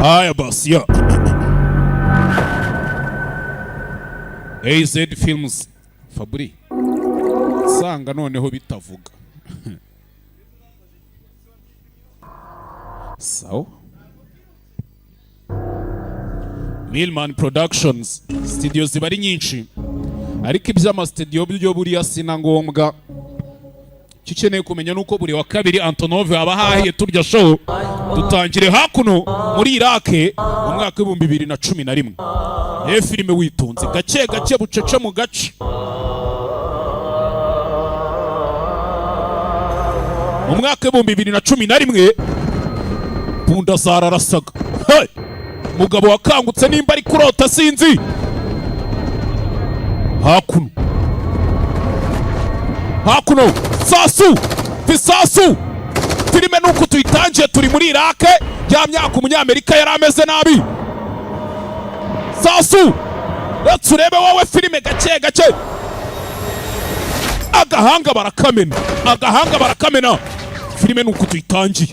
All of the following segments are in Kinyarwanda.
Haya basi ya AZ Films Fabri sanga noneho bitavuga so Milman Productions studios zibari nyinshi ariko iby'ama studio byo buriya sina ngombwa Kikeneye kumenya nuko buri wa kabiri Antonove abahahiye turya show dutangire hakuno muri Iraq mu mwaka wa 2011 filime witunze gake gake bucece mu gace mu mwaka wa 2011 Punda zararasaga mugabo wakangutse nimba ari kurota sinzi hakuno sasu fisasu filime nuko tuyitangiye turi muri Iraq ya myaka umunyamerika yarameze nabi sasu let's urebe wowe filime gake gake agahanga barakamena filime nuko tuyitangiye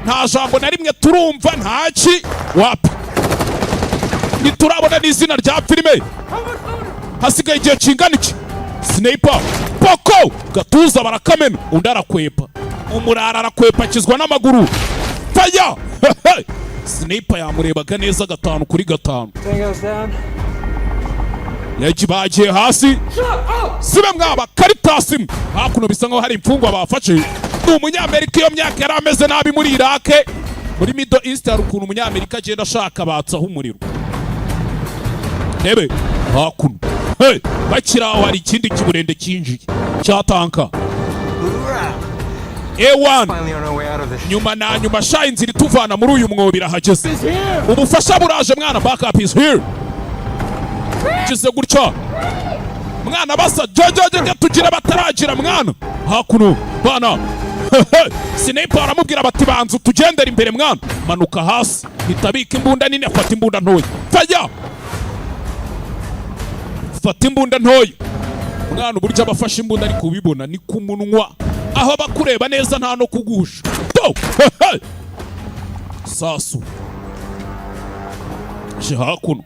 nta jambo na rimwe turumva ntaki wapa niturabona n'izina rya filime hasigaye igihe kingana iki Sniper Poko gatuza barakamena undi arakwepa umurara arakwepa kizwa n'amaguru fire Sniper yamurebaga neza 5 kuri 5 yajibagiye hasi sibe mwaba Caritas hakuno bisa nkaho hari imfungwa bafashe umunyamerika iyo myaka yarameze nabi muri Iraq muri Middle East hari ukuntu umunyamerika agenda ashaka batsaho umuriro nebe hakuno bakiraho hari ikindi kiburende kinjiye cyatanka A1 nyuma sha inzira ituvana muri uyu mwobira hageze ubufasha buraje mwana backup is here kize gutya mwana basa jojoje tugira bataragira mwana hakuno bana Sniper aramubwira bati banzu tugendera imbere mwana manuka hasi hitabika imbunda nini afata imbunda ntoya faya fata imbunda ntoya mwana uburyo abafasha imbunda ari kubibona ni kumunwa aho bakureba neza nta no kugusha sasu hakuno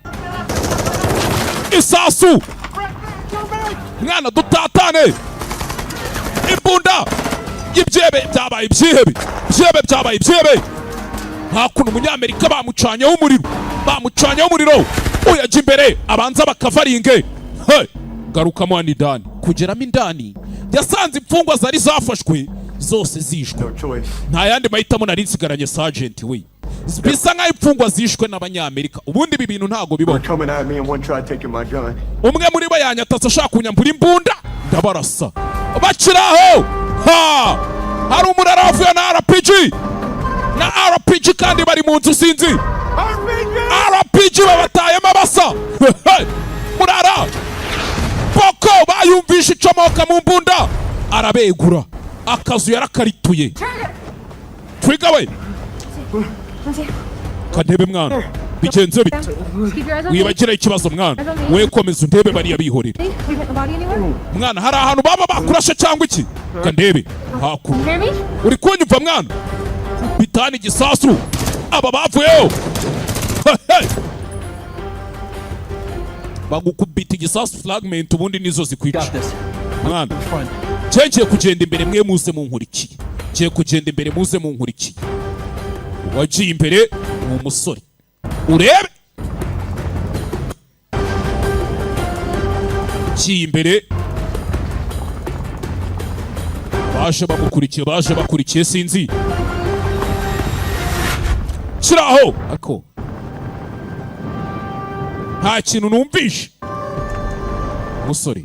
isasu mwana dutatane imbunda ibyebe byabaye ibyebe hakuno umunyamerika bamucanyeho umuriro uyaje imbere abanza bakavaringe garukamo indani kugeramo indani yasanze imfungwa zari zafashwe zose zishwe nta yandi mahitamo nari nsigaranye sergeant we bisa nkaho imfungwa zishwe n'abanyamerika ubundi ibi bintu ntago bibaho umwe muri bo yanyatatse ashaka kunyambura imbunda ndabarasa bakiraho hari umurara wavuye na RPG kandi bari mu nzu sinzi RPG babatayemo abasa murara Poko bayumvisha icomoka mu mbunda arabegura akazu yarakarituye Trigger we Kadebe mwana bigenze bite wibagira ikibazo mwana we komeza undebe bari bihorera mwana hari ahantu baba bakurashe cyangwa iki Kadebe haku uri kunyumva mwana bitani gisasu aba bavuyeho bagukubita igisasu fragment ubundi nizo zikwica mwana cyengiye kugenda imbere mwe muze mu nkurikiye wagiye imbere umusore urebe kiye imbere baje bakurikiye sinzi kiraho ako nta kintu numvishe musore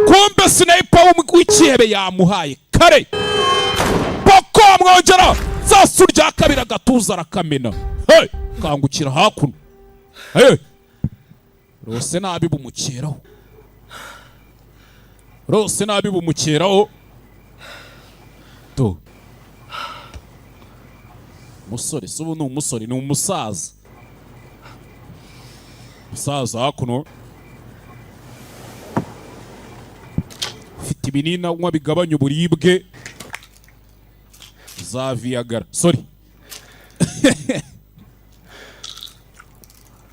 kumbe Sniper w'ikihebe yamuhaye kare Poko mwongera zasu rya kabiri agatuza arakamena kangukira hakuno rose nabi bumukeraho to musore subu ni umusore ni umusaza hakuno fite ibinini anywa bigabanya uburibwe za Viagra sorry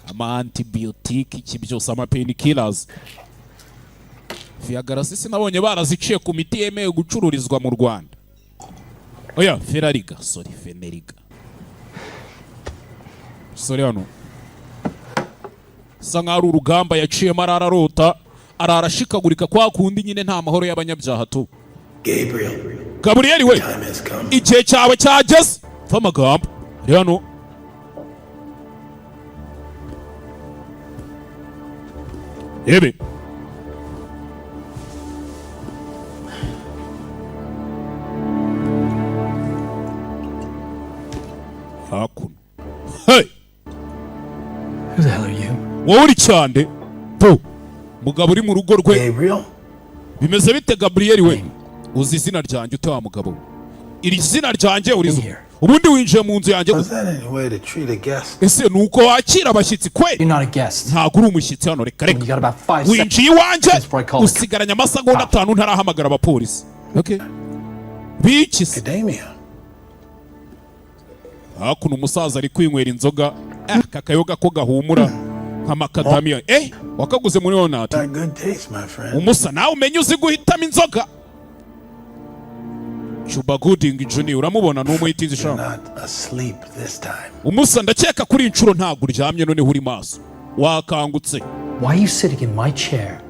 ama antibiotic iki byose ama painkillers Viagra sisi nabonye baraziciye ku miti yemewe gucururizwa mu Rwanda oya Ferariga sorry Feneriga sorry hano sanga urugamba yaciye marararota ararashikagurika kwa kundi nyine nta mahoro y'abanyabyaha tu Gabriel we igihe cyawe cyageze famagambo hano ebe hakuno hey who the hell are you wowe uri cyande po mugabo uri mu rugo rwe bimeze bite Gabriel we uzi izina ryanjye ute wa mugabo iri zina ryanjye urizo ubundi winjiye mu nzu yanjye ese nuko wakira abashyitsi kwe ntabwo uri umushyitsi hano reka reka winjiye iwanjye usigaranye amasegonda 5 ntarahamagara abapolisi okay biki se hakuno umusaza ari kwinywera inzoga kakayoga ko gahumura nka macadamia wakaguze muri Onati umusa nawe umenye uzi guhitamo inzoga Chuba Gooding Junior uramubona n'umuhitinzi shaka umusa ndakeka kuri inshuro ntago uryamye none uri maso wakangutse why are you sitting in my chair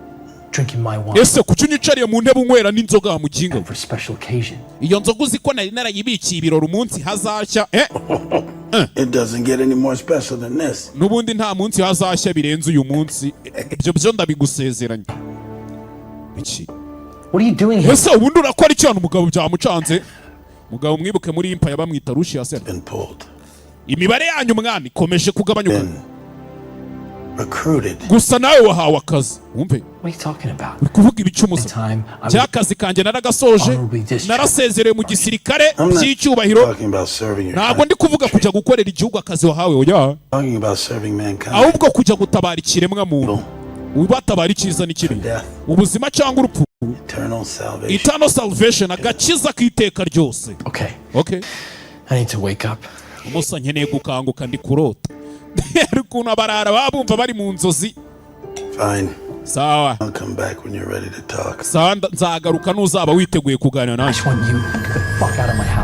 drinking my wine ese kucunyicariye mu ntebe unywera n'inzoga mu gingo for special occasion iyo nzoga uziko nari narayibikiye ibirori umunsi hazashya it doesn't get any more special than this nubundi nta munsi hazashya birenze uyu munsi ibyo byo ndabigusezeranye iki what are you doing here ese ubundi urakora iki hano mugabo byamucanze mugabo mwibuke muri impa yabamwita Russia se imibare yanyu mwana ikomeje kugabanyuka gusa nawe wahawe akazi wumve kuvuga ibicumuza by'akazi kanjye naragasoje narasezerewe mu gisirikare cy'icyubahiro ntabwo ndi kuvuga kujya gukorera igihugu akazi wahawe oya ahubwo kujya gutabara ikiremwa muntu ubatabara icyiza n'ikibi ubuzima cyangwa urupfu eternal salvation agakiza k'iteka ryose okay I need to wake up umusa nkeneye gukanguka ndi kurota ukuntu abarara babumva bari mu nzozi fine sawa I'll come back when you're ready to talk sawa nzagaruka nuzaba witeguye kuganira nanjye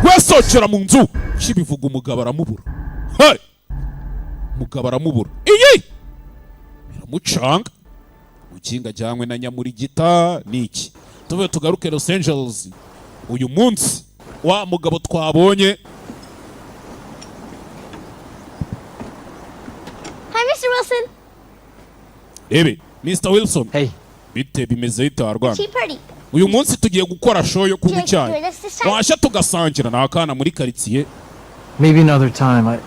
wesokera mu nzu kibivuga umugabo aramubura hey umugabo aramubura iyi biramucanga ukinga jyanywe na Nyamurigita niki tuve tugaruke Los Angeles uyu munsi wa mugabo twabonye Hi, Mr. Wilson. Ebe, Mr. Wilson. Hey. Bite bimeze itarwana. Tea party. Uyu munsi tugiye gukora show yo kunywa icyayi. Washa tugasangira nakana muri quartier. Maybe another time. I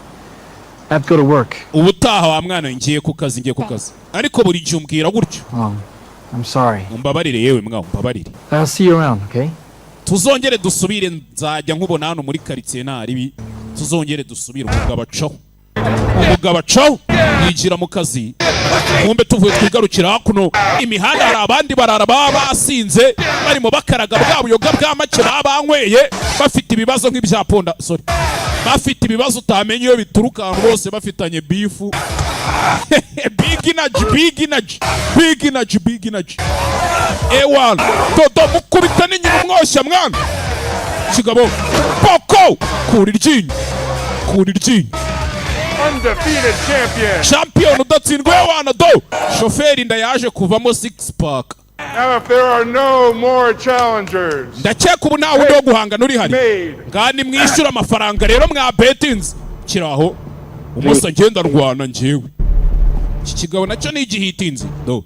have to go to work. Ubutaha wa mwana ngiye ku kazi Ariko buri gihe umbwira gutyo. I'm sorry. Umbabarire yewe mwa umbabarire. I'll see you around, okay? Tuzongere dusubire nzajya nkubona hano muri quartier naribi. Tuzongere dusubire umugabo caho yigira mu kazi kumbe tuvuye twigarukira hakuno imihanda hari abandi barara basinze barimo bakaraga bwa buyoga bwa make banyweye bafite ibibazo nk'ibya ponda sorry bafite ibibazo utamenye iyo bituruka ahantu bose bafitanye bifu big energy ewan dodo mukubita n'inyuma umwoshya mwana kigabo poko kuri iryinyo undefeated champion udatsindwe wana do shoferi ndayaje kuvamo 6 pack now if there are no more challengers ndakeka ubu nta wundi wo guhangana uri hari ngani mwishyura amafaranga rero mwa betings kiraho umusa ngenda rwana njyewe iki kigabo nacyo ni igihitinzi do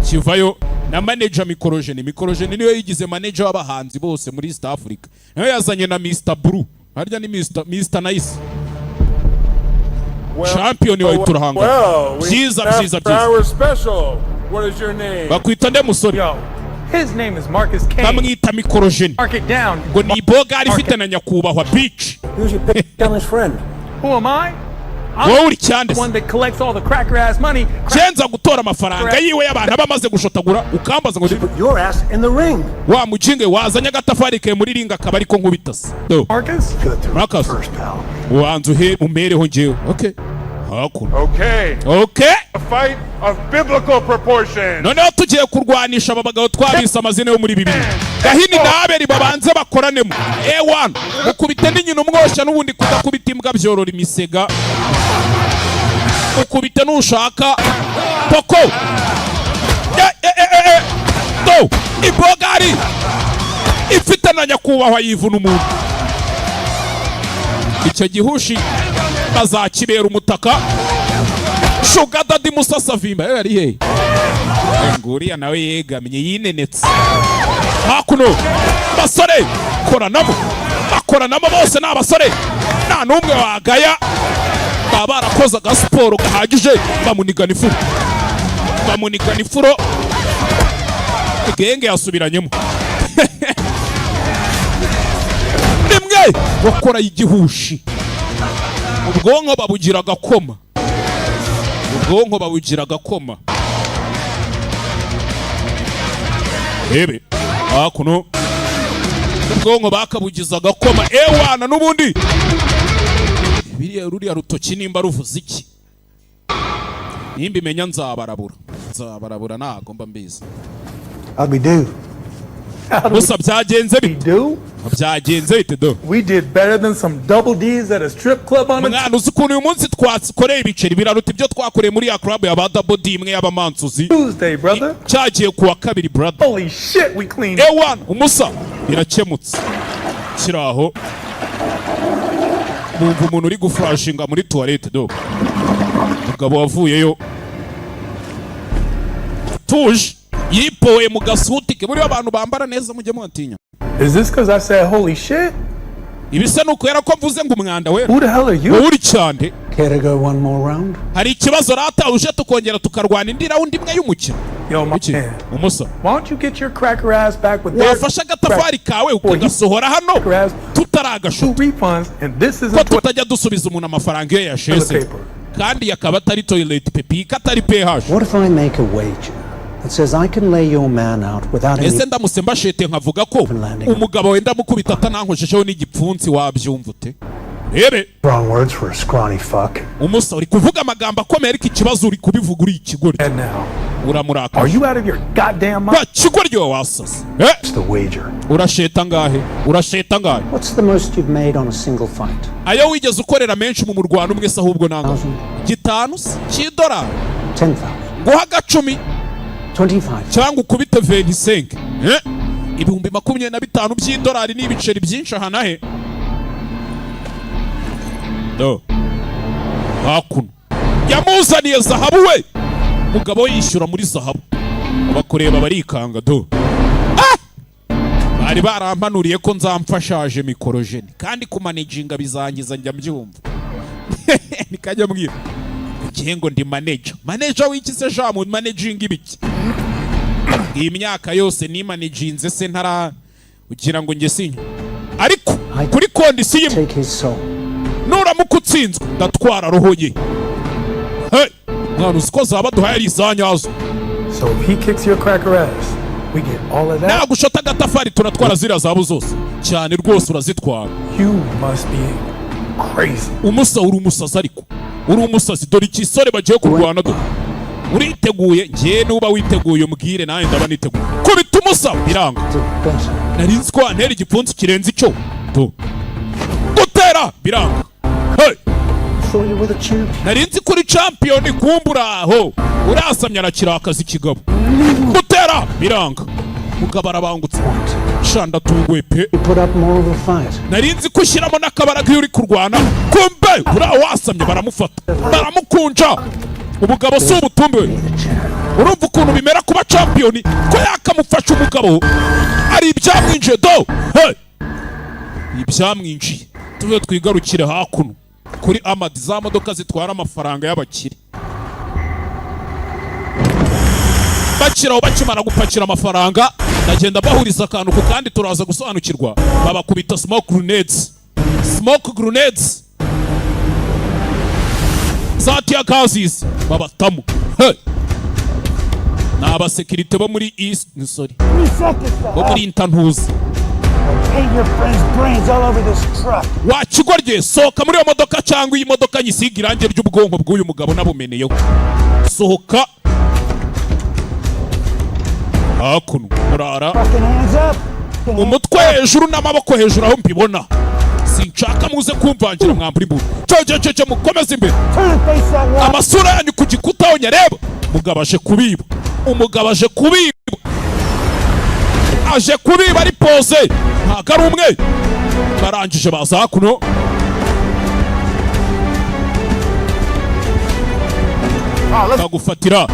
kivayo na manager mikorojeni niyo yigize manager w'abahanzi bose muri East Africa nayo yazanye na Mr. Blue harya ni Mr. Nice champion wa iturahanga byiza what is your name bakwita nde musore his name is Marcus Kane bamwita mikorojeni ngo ni boga ari fite na nyakubahwa beach who's your challenge friend who am I wowe uri cyande one that collects all the cracker ass money. Cenza gutora amafaranga yiwe y'abantu bamaze gushotagura ukambaza ngo put your ass in the ring. wa mujinge wazanye agatafari ke muri ringa akaba ariko nkubitase. Marcus wanzu umereho njewe. Okay. Okay. A fight of biblical proportion. Noneho tugiye kurwanisha aba bagabo twabise amazina yo muri Bibiliya. Gahini na Abeli babanze bakoranemo. A1 mukubite n'inyina umwosha n'ubundi kudakubita imbwa byorora imisega. Mukubite n'ushaka Poko. Do ibogari ifite na nyakubahwa yivuna umuntu. Icyo gihushi bazakibera umutaka. Sugar Daddy Musasa Vimba yari he nguriya nawe yegamye yinenetse hakuno basore bakoranamo bose n'abasore nta numwe wagaya baba barakoze agasiporo gahagije bamunigana ifuro genge yasubiranyemo rimwe bakora igihushi ubwonko babugira agakoma ebe hakuno ubwonko bakabugiza agakoma ewana n'ubundi ruriya rutoki nimba ruvuze iki nimba imenya nzabarabura ntago mba mbizi gusa byagenze bite do We did better than some double D's at a strip club on mwana uzi ukuntu uyu munsi twakoreye ibiceri biraruta ibyo twakoreye muri ya club ya ba double D imwe y'abamansuzi Tuesday, brother. cyagiye kuwa kabiri brother. Holy shit, we cleaned A1 umusa birakemutse kiraho bumva umuntu uri guflashinga muri toilette do mugabo wavuyeyo tuje yipoye mu gasuti ke muri abantu bambara neza mujye mwatinya. Is this because I said holy shit? Ibisa nuko yara ko mvuze ngo umwanda we. Who the hell are you? Uri cyande. Care to go one more round? Hari ikibazo rata uje tukongera tukarwana indi round imwe y'umukino. Yo my man. Umusa. Why don't you get your cracker ass back with their wafasha gatafari kawe ukagasohora hano tutaragashuta refunds and this is ko tutajya dusubiza umuntu amafaranga ye yashese kandi yakaba atari toilet paper katari pH. What if I make a wager that says I can lay your man out without any... Ese ndamusemba shete nkavuga ko umugabo wenda mukubita atanankojejeho n'igipfunsi wabyumva ute? Rebe wrong words for a scrawny fuck. Umusa uri kuvuga amagambo akomeye ariko ikibazo uri kubivuga uri ikigori. And now uramuraka. Are you out of your goddamn mind? Kigori yo wasase. It's the wager. Urasheta ngahe? What's the most you've made on a single fight? Ayo wigeze ukorera menshi mu murwano umwe se ahubwo nanga. $5 $10. 10,000. Guha 10. 25. Cyangwa ukubite 25. Ibihumbi 25 by'idolari n'ibiceri byinshi aha he. Do. Hakuno. Yamuzaniye zahabu we. Mugabo yishyura muri zahabu. Abakoreba barikanga do. Bari barampanuriye ko nzamfashaje mikorojeni kandi kumanaginga bizangiza njya mbyumva. Nikajya mbwira. Ngo ndi manager w'ikise jamu managing ibiki. Iyi myaka yose ni managinze se ntara ugira ngo nge sinyo. Ariko kuri kondisiyo nuramuka utsinzwe ndatwara roho ye. Hey, mwana uziko zaba duhaye ari izanyazo. So if he kicks your cracker ass, we get all of that. Nagushota gatafari turatwara zira zabo zose. Cyane rwose urazitwara. You must be crazy. Umusa uri umusazi ariko. Uri umusazi dore ikisore bagiye kurwana do. Uriteguye ngiye nuba witeguye umbwire nawe ndaba niteguye. Kubita umusa biranga. Narinzi ko antera igipfunsi kirenze icyo. Do. Gutera biranga. Hey. Narinzi kuri champion kumbura aho. Urasamya arakirakaza ikigabo. Gutera biranga. Mugabo arabangutse. Shanda tungwe pe. Narinzi kushyiramo n'akabaraga iyo uri kurwana. Kumbe ura wasamye baramufata. Baramukunja. Umugabo si ubutumbe. Urumva ukuntu bimera kuba champion ko yakamufasha umugabo. Ari ibyamwinjiye do. Hey. Ibyamwinjiye. Tuve twigarukire hakuno. Kuri Amadi za modoka zitwara amafaranga y'abakire. Bakiraho bakimara gupakira amafaranga nagenda bahuriza akantu ku kandi turaza gusobanukirwa babakubita smoke grenades. za tiagazis babatamu. N'abasekirite bo muri East, sorry, bo muri Intantuzi. Paint your friend's brains all over this truck. Wakigorye sohoka muri iyo modoka cyangwa iyi modoka nyisiga irangi ry'ubwonko bw'uyu mugabo nabumeneyeho. Sohoka hakuno murara umutwe hejuru n'amaboko hejuru aho mbibona. Sinshaka muze kumvangira mwambura imburu. Cyo mukomeze imbere. Amasura yanyu ku gikuta aho nyareba. Umugabo aje kubiba. Umugabo aje kubiba. Aje kubiba ari pose. Ntago ari umwe. Barangije baza hakuno. Bagufatira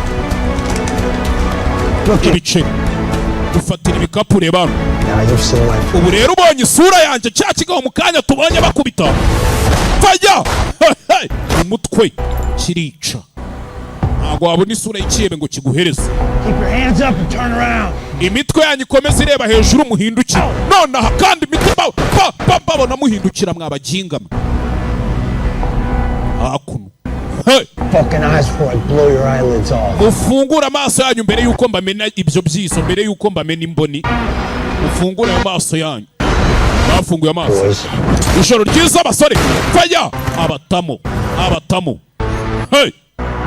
ibice. Gufatira ibikapu reba. Ubu rero ubonye isura yanjye cya kigaho mu kanya tubonye bakubita. Fajya! Umutwe kirica. Ntago wabona isura y'ikiyebe ngo kiguhereze. Keep your hands up and turn around. Imitwe yanyu ikomeza ireba hejuru muhindukira. Nonaha kandi imitwe babona muhindukira mwabagingama. Hakuno. Fucking eyes before I blow your eyelids off. Ufungura amaso yanyu mbere yuko mbamena ibyo byiso, mbere yuko mbamena imboni. Ufungura amaso yanyu. Bafunguye amaso. Ijoro ryiza abasore. Faya! Abatamu.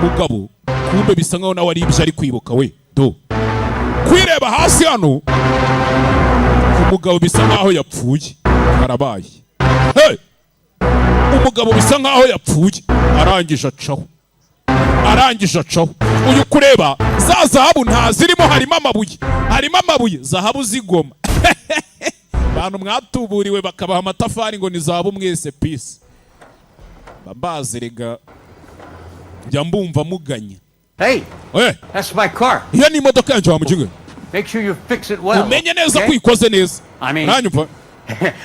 Mugabo, kumbe bisa nkaho nawe ari ibyo ari kwibuka we. Do. Kwireba hasi hano. Umugabo bisa nkaho yapfuye. Karabaye. Umugabo bisa nkaho yapfuye. Arangije acaho. Uyu kureba za zahabu nta zirimo, harimo amabuye. Zahabu zigoma. Bantu mwatuburiwe bakabaha amatafari ngo ni zahabu mwese peace. Bambaze rega. Njya mbumva muganya. Hey, that's my car. Iyo ni imodoka yanjye wa mujinga. Make sure you fix it well. Umenye neza ko ikoze neza. I mean,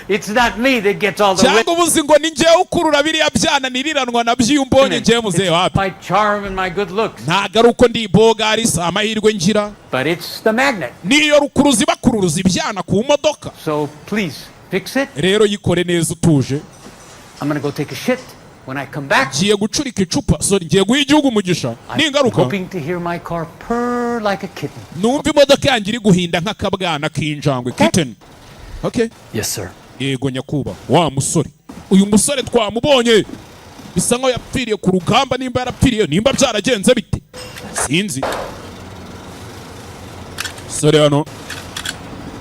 it's not me that gets all the cyangwa ubuzi ngo ni njyewe ukurura biriya byana niriranwa na by'umbonye njyewe muzehe wapi. My charm and my good looks. Ntago ari uko ndi bogari si amahirwe ngira. But it's the magnet. Niyo rukuruzi bakururuza ibyana ku modoka. So please fix it. Rero yikore neza utuje. I'm gonna go take a shit. When I come back, ngiye gucurika icupa, sorry, ngiye guha igihugu umugisha. Ningaruka hoping to hear my car purr like a kitten. Numva imodoka yanjye iri guhinda nk'akabwana k'injangwe. Kitten. Okay? Yes sir. Yego nyakuba. Wa musore. Uyu musore twamubonye bisa nkaho yapfiriye ku rugamba, nimba yarapfiriye nimba byaragenze bite sinzi. Sore hano.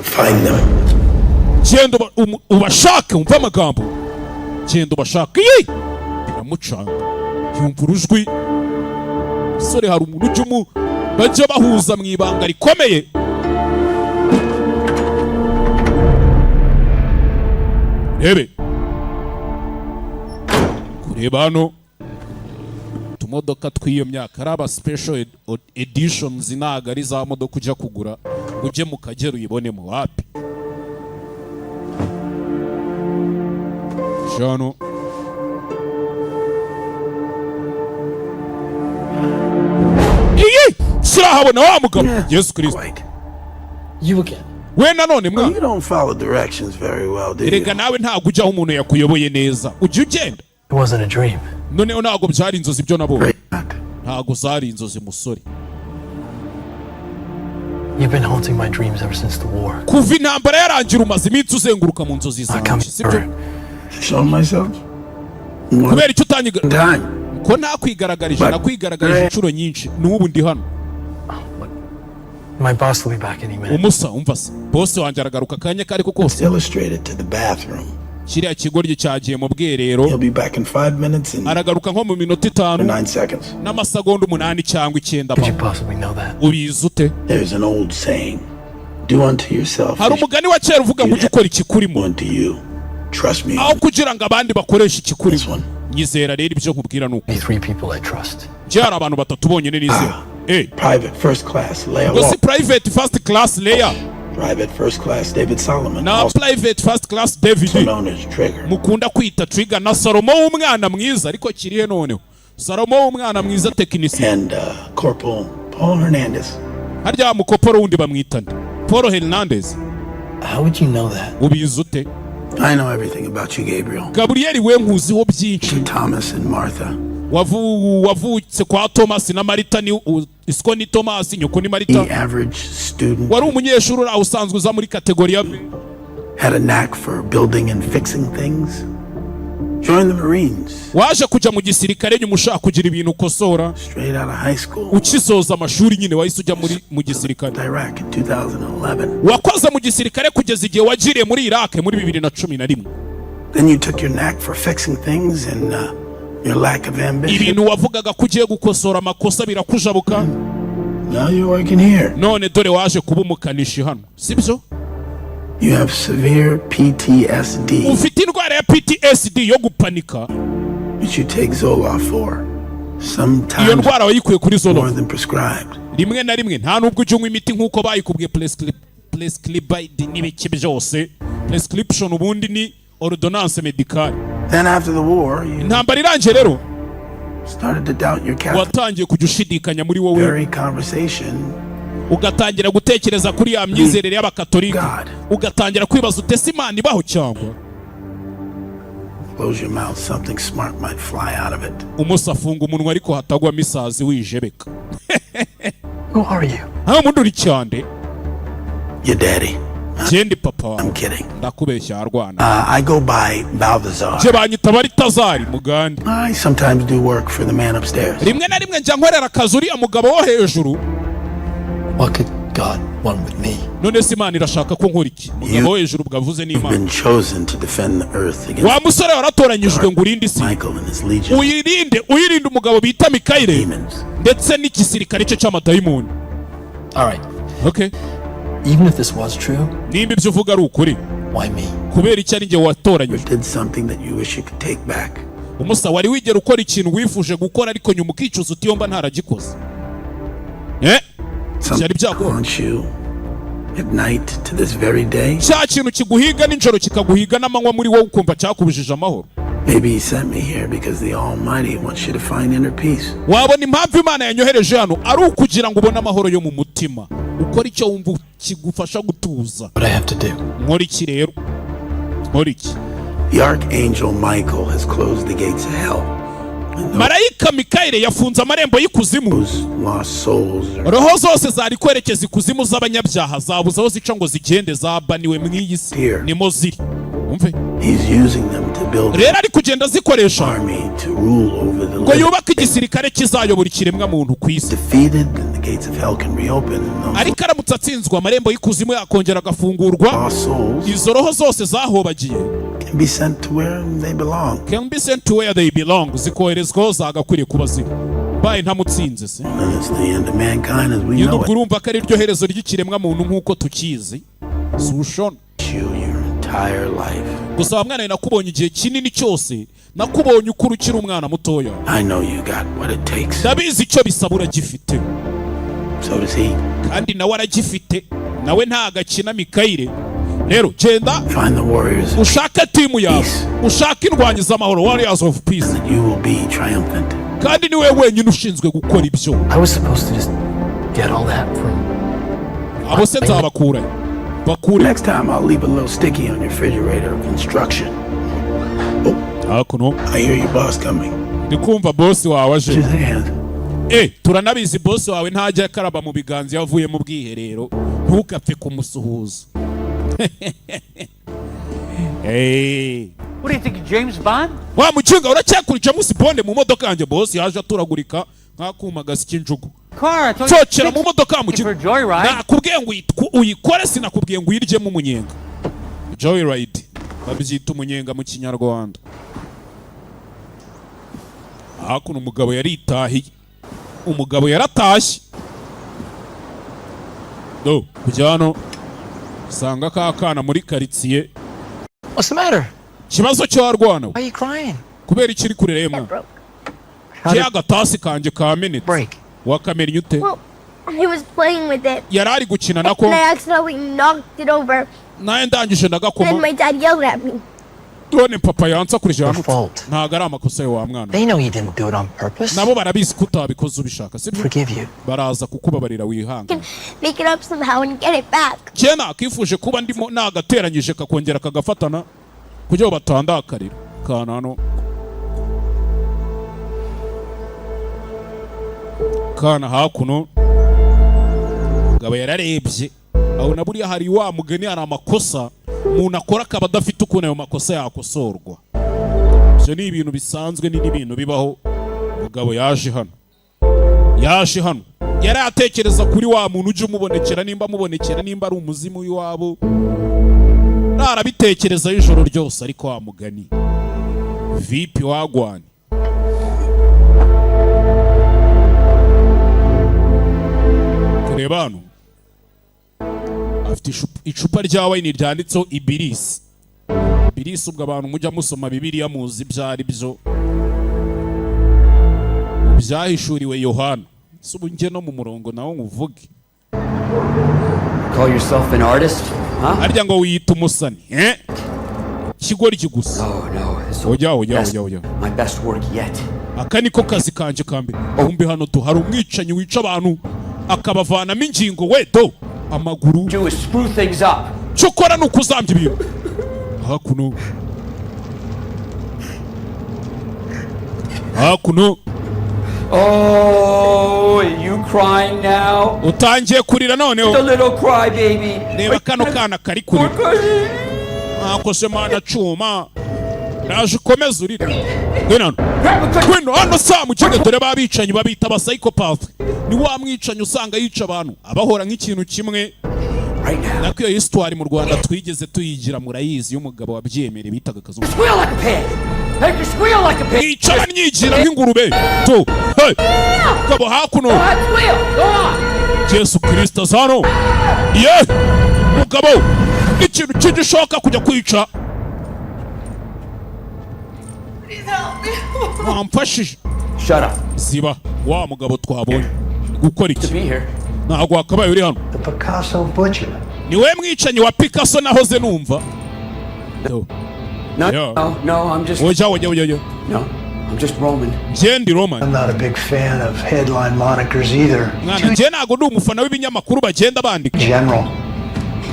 Find them. Genda ubashake, umva amagambo. Genda ubashake. Biramucanga. Yumva urujwi. Sore hari umuntu ujya bajya bahuza mu ibanga rikomeye. Rebe. Kureba hano. Tumodoka tw'iyo myaka ari aba special editions, ntago ari za modoka ujya kugura ujye mu Kagera uyibonemo wapi. Shano. Sirahabona wa mugabo. Yesu Kristo. You again. We nanone mwa. You don't follow directions very well, do you? Erega nawe ntago ujya aho umuntu yakuyoboye neza. Ujya ugenda. It wasn't a dream. Noneho ntago byari inzozi byo nabonye. Ntago zari inzozi musore. You've been haunting my dreams ever since the war. Kuva intambara yarangira umaze iminsi uzenguruka mu nzozi zawe. Sibyo? Show myself. Kubera icyo utanyiga. Ko nakwigaragaje nakwigaragaje inshuro nyinshi. N'ubu ndi hano. My boss will be back any minute. Umusa umva se. Boss wanjye aragaruka kanya kari ko kose. Illustrated to the bathroom. Kiriya kigoryi cyagiye mu bwerero. He'll be back in 5 minutes and aragaruka nko mu minota 5 9 seconds. N'amasegonda 8 cyangwa 9. Could you possibly know that? Ubizi ute? There's an old saying. Do unto yourself. Hari umugani wa kera uvuga ngo ukora ikikurimo. Unto you. Trust me. Aho kugira ngo abandi bakoresha ikikurimo. Nyizera rero ibyo nkubwira nuko. 3 people I trust. Cyari abantu batatu bonyine nizera. Private first class Leia. Go see private first class Leia. Private first class David Solomon. Na private first class David. Mukunda kwita Trigger na Salomo w'umwana mwiza ariko kirihe noneho. Salomo w'umwana mwiza technician. And Corporal Paul Hernandez. Harya mukoporo wundi bamwitana. Paul Hernandez. How would you know that? Ubizi ute? I know everything about you, Gabriel. Gabriel we nkuziho byinshi. Thomas and Martha. wavutse kwa Thomas na Marita ni isko ni Thomas nyoko ni Marita. The average student wari umunyeshuri uri usanzwe uza muri kategori ya had a knack for building and fixing things. Join the Marines. Waje kuja mu gisirikare nyuma ushaka kugira ibintu ukosora. Straight out of high school. Ukisoza amashuri nyine wahise ujya mu gisirikare. Iraq in 2011. Wakoze mu gisirikare kugeza igihe wagiriye muri Iraq muri 2011. Then you took your knack for fixing things and your lack of ambition. Ibintu wavugaga kugiye gukosora amakosa birakujabuka. Now you're working here. None dore waje kuba umukanishi hano. Sibyo? You have severe PTSD. Ufite indwara ya PTSD yo gupanika. Which you take Zoloft for. Sometimes iyo ndwara wayikuye kuri Zoloft. More than prescribed. Rimwe na rimwe nta nubwo ujye unywa imiti nkuko bayikubwiye prescribed n'ibiki byose. Prescription ubundi ni ordonnance médicale. Then after the war, intambara irangiye rero started to doubt your Catholic. Watangiye kujushidikanya muri wowe. Very conversation. Ugatangira gutekereza kuri ya myizerere y'abakatolika. Ugatangira kwibaza utese Imana ibaho cyangwa. Close your mouth, something smart might fly out of it. Umusafunga umunwa ariko hatagwa misazi wijebeka. Who are you? Ha mundu uri cyande. Your daddy. Jendi papa. I'm kidding. Ndakubeshya arwana. I go by Balthazar. Je banyita bari Tazari mugandi. I sometimes do work for the man upstairs. Rimwe na rimwe njya nkorera akazi uriya mugabo wo hejuru. What could God want with me? None se Imana irashaka ko nkora iki? Mugabo wo hejuru bwavuze ni Imana. Been chosen to defend the earth against. Wa musore waratoranyijwe ngo urinde isi. Michael and his legion. Uyirinde umugabo bita Mikaeli. Ndetse n'igisirikare cye cy'amadayimoni. All right. Okay. Even if this was true, nimba ibyo uvuga ari ukuri. Why me? Kubera iki ari njye watoranyijwe? Did something that you wish you could take back. Umusa wari wigera ukora ikintu wifuje gukora ariko nyuma ukicuza utiyomba ntaragikoze. Byari byakora. At night to this very day. Cya kintu kiguhiga ninjoro kikaguhiga n'amanywa muri wowe ukumva cyakubujije amahoro. Maybe he sent me here because the Almighty wants you to find inner peace. Wabona impamvu Imana yanyohereje hano ari ukugira ngo ubone amahoro yo mu mutima. Ukora icyo wumva kigufasha gutuza. What I have to do? Nkora iki rero? Nkora iki? The Archangel Michael has closed the gates of hell. Marayika Mikaeli yafunze amarembo y'ikuzimu. Roho zose zari kwerekeza ikuzimu z'abanyabyaha zabuze aho zica ngo zigende zabaniwe mw'iyi si. Nimo ziri. Umve. Rero ari kugenda zikoresha ngo yubake igisirikare kizayobora ikiremwa muntu ku isi. Ariko aramutse atsinzwe amarembo y'ikuzimu yakongera agafungurwa. Izo roho zose zahobagiye can be sent to where they belong. Zikoherezwaho zagakwiriye kuba ziri. Baye ntamutsinze se. Urumva ko ari ryo herezo ry'ikiremwa muntu nk'uko tukizi. Sushon. Gusa mwana nakubonye igihe kinini cyose. Nakubonye ukuri ukiri umwana mutoya. Ndabizi icyo bisaba uragifite. Kandi nawe aragifite. Nawe nta gakina Mikaeli. Rero genda ushaka timu yawe, ushaka indwanyi z'amahoro, warriors of peace. Kandi ni wewe wenyine ushinzwe gukora ibyo. I was supposed to just get all that from. Abo se nzabakura. Bakure. Next time I'll leave a little sticky on your refrigerator of instruction. Akuno. I hear your boss coming. Ndikumva boss wawe aje. Turanabizi boss wawe ntajya karaba mu biganza yavuye mu bwiherero. Ntukapfe kumusuhuza. Hey. What do you think, James Bond? Wa mukinga uracyakuri James Bond mu modoka yanjye boss yaje aturagurika nk'akuma gasiki injugu. Cyokera mu modoka mukinga. Nakubwiye ngo uyikore sinakubwiye ngo uyiryemo umunyenga. Joyride. Babyita umunyenga mu Kinyarwanda. Hakuno umugabo yaritahiye. Umugabo yaratashye. Do kujyano sanga kakana muri karitsiye. What's the matter? Kibazo cyo arwana. Why are you crying? Kubera ikiri kureremwa. Kya gatasi kanje ka minute. Break. Wakamenya ute? Well, he was playing with it. Yarari gukina nako. And I accidentally knocked it over. Naye ndangije ndagakoma. And my dad yelled at me. Done papa yansa kurije hano. Ntago ari amakosa yo wa mwana. They know you didn't do it on purpose. Nabo barabizi kutabikoze ubishaka. Forgive you. Baraza kukubabarira wihanga. Make it up somehow and get it back. Kena kifuje kuba ndimo nagateranyije kakongera kagafatana kujya batandakarira kanano. akana hakuno ngabo yararebye abona buriya hari wa mugeni hari amakosa umuntu akora akaba adafite ukuntu ayo makosa yakosorwa. Ibyo ni ibintu bisanzwe ni n'ibintu bibaho. Mugabo yaje hano yari atekereza kuri wa muntu uje umubonekera nimba ari umuzimu w'iwabo, narabitekereza ijoro ryose, ariko wa mugani vipi wagwani kureba hano afite icupa rya wayini ryanditseho ibirisi. Ibirisi ubwo abantu mujya musoma Bibiliya muzi byari byo byahishuriwe Yohana. Subunge no mu murongo nawo nguvuge. Call yourself an artist? Huh? Arya ngo wiyita umusani, kigoryi gusa. Oya. My best work yet. Aka niko kazi kanje kambe. Umbi hano to hari umwicanyi wica abantu akabavanamo ingingo wedo amaguru. Do is screw things up. Cyokora nukuzambye ibintu. Hakuno. Oh, you crying now? Utangiye kurira noneho. The little cry baby. Neba kano kana kari kurira. Akose mana cuma. Naje komeza urira. Gwino hano samu cyane dore babicanyi babita aba psychopath. Ni wa mwicanyi usanga yica abantu abahora nk'ikintu kimwe. Nakwiyo histoire mu Rwanda twigeze tuyigira murayizi y'umugabo wabyemere bitaga Kazungu. Yica nyigira nk'ingurube. To. Hey. Kabo hakuno. Yesu Kristo zano. Yeah. Mugabo ikintu kigishoka kujya kwica. Wamfashije. Shut up. Ziba wa mugabo twabonye gukora iki? Ntabwo wakabaye uri hano. The Picasso butcher. Niwe mwicanyi wa Picasso nahoze numva. No, I'm just. Oya. No, I'm just Roman. Jendi Roman. I'm not a big fan of headline monikers either. Mwana je ntago ndi umufana w'ibinyamakuru bagenda bandika. General,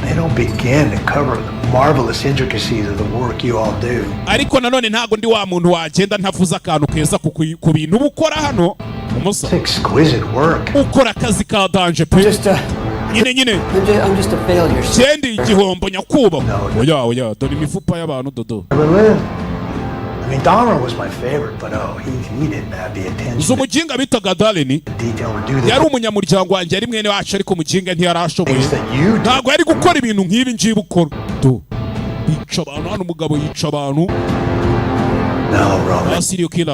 they don't begin to cover the marvelous intricacies of the work you all do. Ariko nanone ntago ndi wa muntu wagenda ntavuza akantu keza ku bintu bukora hano. Umusa. Exquisite work. Ukora akazi ka danje pe. Nyine. I'm just a failure. Jendi igihombo nyakuba. Oya, dore imifupa y'abantu dodo. I mean, Dahmer was my favorite, but he didn't have the attention. Zumujinga bitaga Darlene. Yari umunyamuryango wanjye ari mwene wacu ariko mujinga ntiyarashoboye. Ntago yari gukora ibintu nk'ibi ngibi ukora. Do. Yica abantu hano umugabo yica abantu. No, Roman.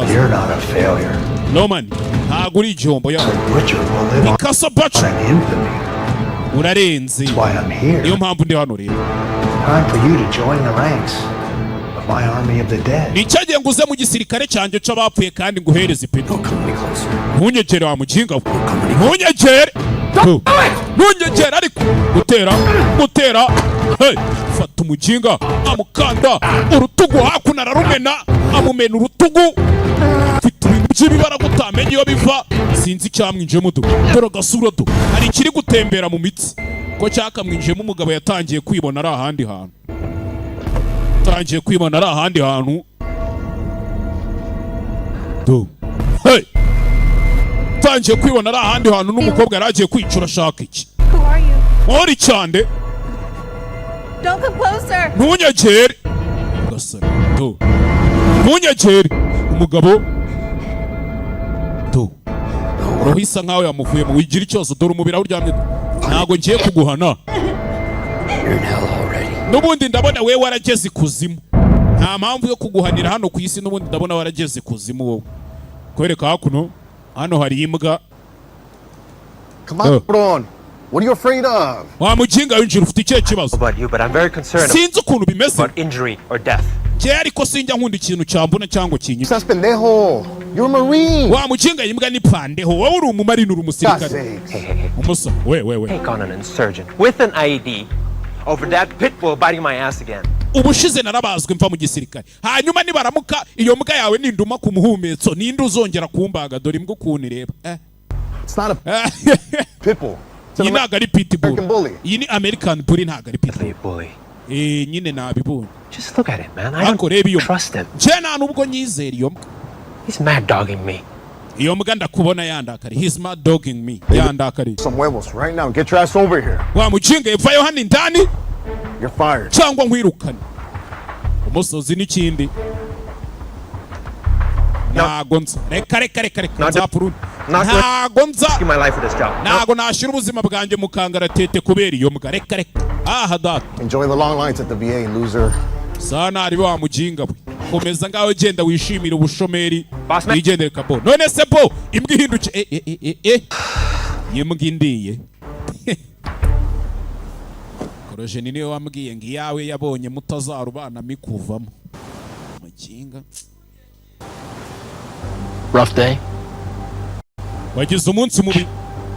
You're not a failure. No man. Ntago uri igihombo yawe. Butcher will live on Picasso butcher. infamy. Urarenze. That's why I'm here. Niyo mpamvu ndi hano rero. Time for you to join the ranks of my army of the dead. Nicyagiye nguze mu gisirikare cyanjye c'abapfuye kandi nguhereze ipeto. Ntunyegere wa mujinga. Ntunyegere. Ntunyegere ariko gutera. Hey, fata umujinga amukanda urutugu hakuno ararumena amumena urutugu. Fite ibintu by'ibibara gutamenye iyo biva. Sinzi cyamwinjemo do. Dore gasura do. Hari ikiri gutembera mu mitsi. Ko cyakamwinjemo umugabo yatangiye kwibona ari ahandi hantu. Do. Hey. Tangiye kwibona ari ahandi hantu n'umukobwa yaragiye kwicura ashaka iki. Who are you? Ori cyande. Don't come closer. Ntunyegere. Gasara. Do. Ntunyegere. Umugabo. Do. Uruhisa nkaho yamuvuye mu wigira icyose dore umubiri aho uryamye. Ntago ngiye kuguhana. Nubundi ndabona wewe warageze ikuzimu. Nta mpamvu yo kuguhanira hano ku isi nubundi ndabona warageze ikuzimu wowe. Kwereka hakuno. Hano hari imbwa. Come on. What are you afraid of? Wa mujinga winjira ufite icyo kibazo. About you, but I'm very concerned Sinzi ukuntu bimeze. about injury or death. Je ariko sinjya nkunda ikintu cyambona cyangwa kinyi. Estás pendejo. You're a Marine. Wa mujinga imbwa ni pandeho. Wowe uri umumarine uri umusirikare. Umusa. We. Take on an insurgent with an IED over that pit bull biting my ass again. Ubushize narabazwe mva mu gisirikare. Hanyuma nibaramuka iyo mbwa yawe ninduma ku muhumetso ninde uzongera kumbaga dore imbwa ukuntu ireba. It's not a pit bull. Iyi ntago ari pitbull. Bully. Iyi ni American bully ntago ari pitbull. Bully. Nyine nabibonye. Just look at it, man. I don't trust him. Je nta nubwo nyizera iyo mbwa. He's mad dogging me. iyo mbwa ndakubona yandakari. He's mad dogging me. Yandakari. Some huevos right now. Get your ass over here. Wa mujinga evayo hano indani. You're fired. Cyangwa nkwirukane. Umusozi n'ikindi. Nago nza. Reka. Nzapuru. Nago nza. My life for this job. Nago nashira ubuzima bwanjye mukangaratete kubera iyo mbwa. Reka. Aha data. Enjoy the long lines at the VA, loser. Sana ari wa mujinga bwe. Komeza ngaho genda wishimira ubushomeri. Wigendere kabo. None se bo imbwa ihinduke. Yimbwa indiye. Koroje ni niwe wambwiye ngo iyawe yabonye mutazarubana mikuvamo. Mujinga. Rough day. Wagize umunsi mubi.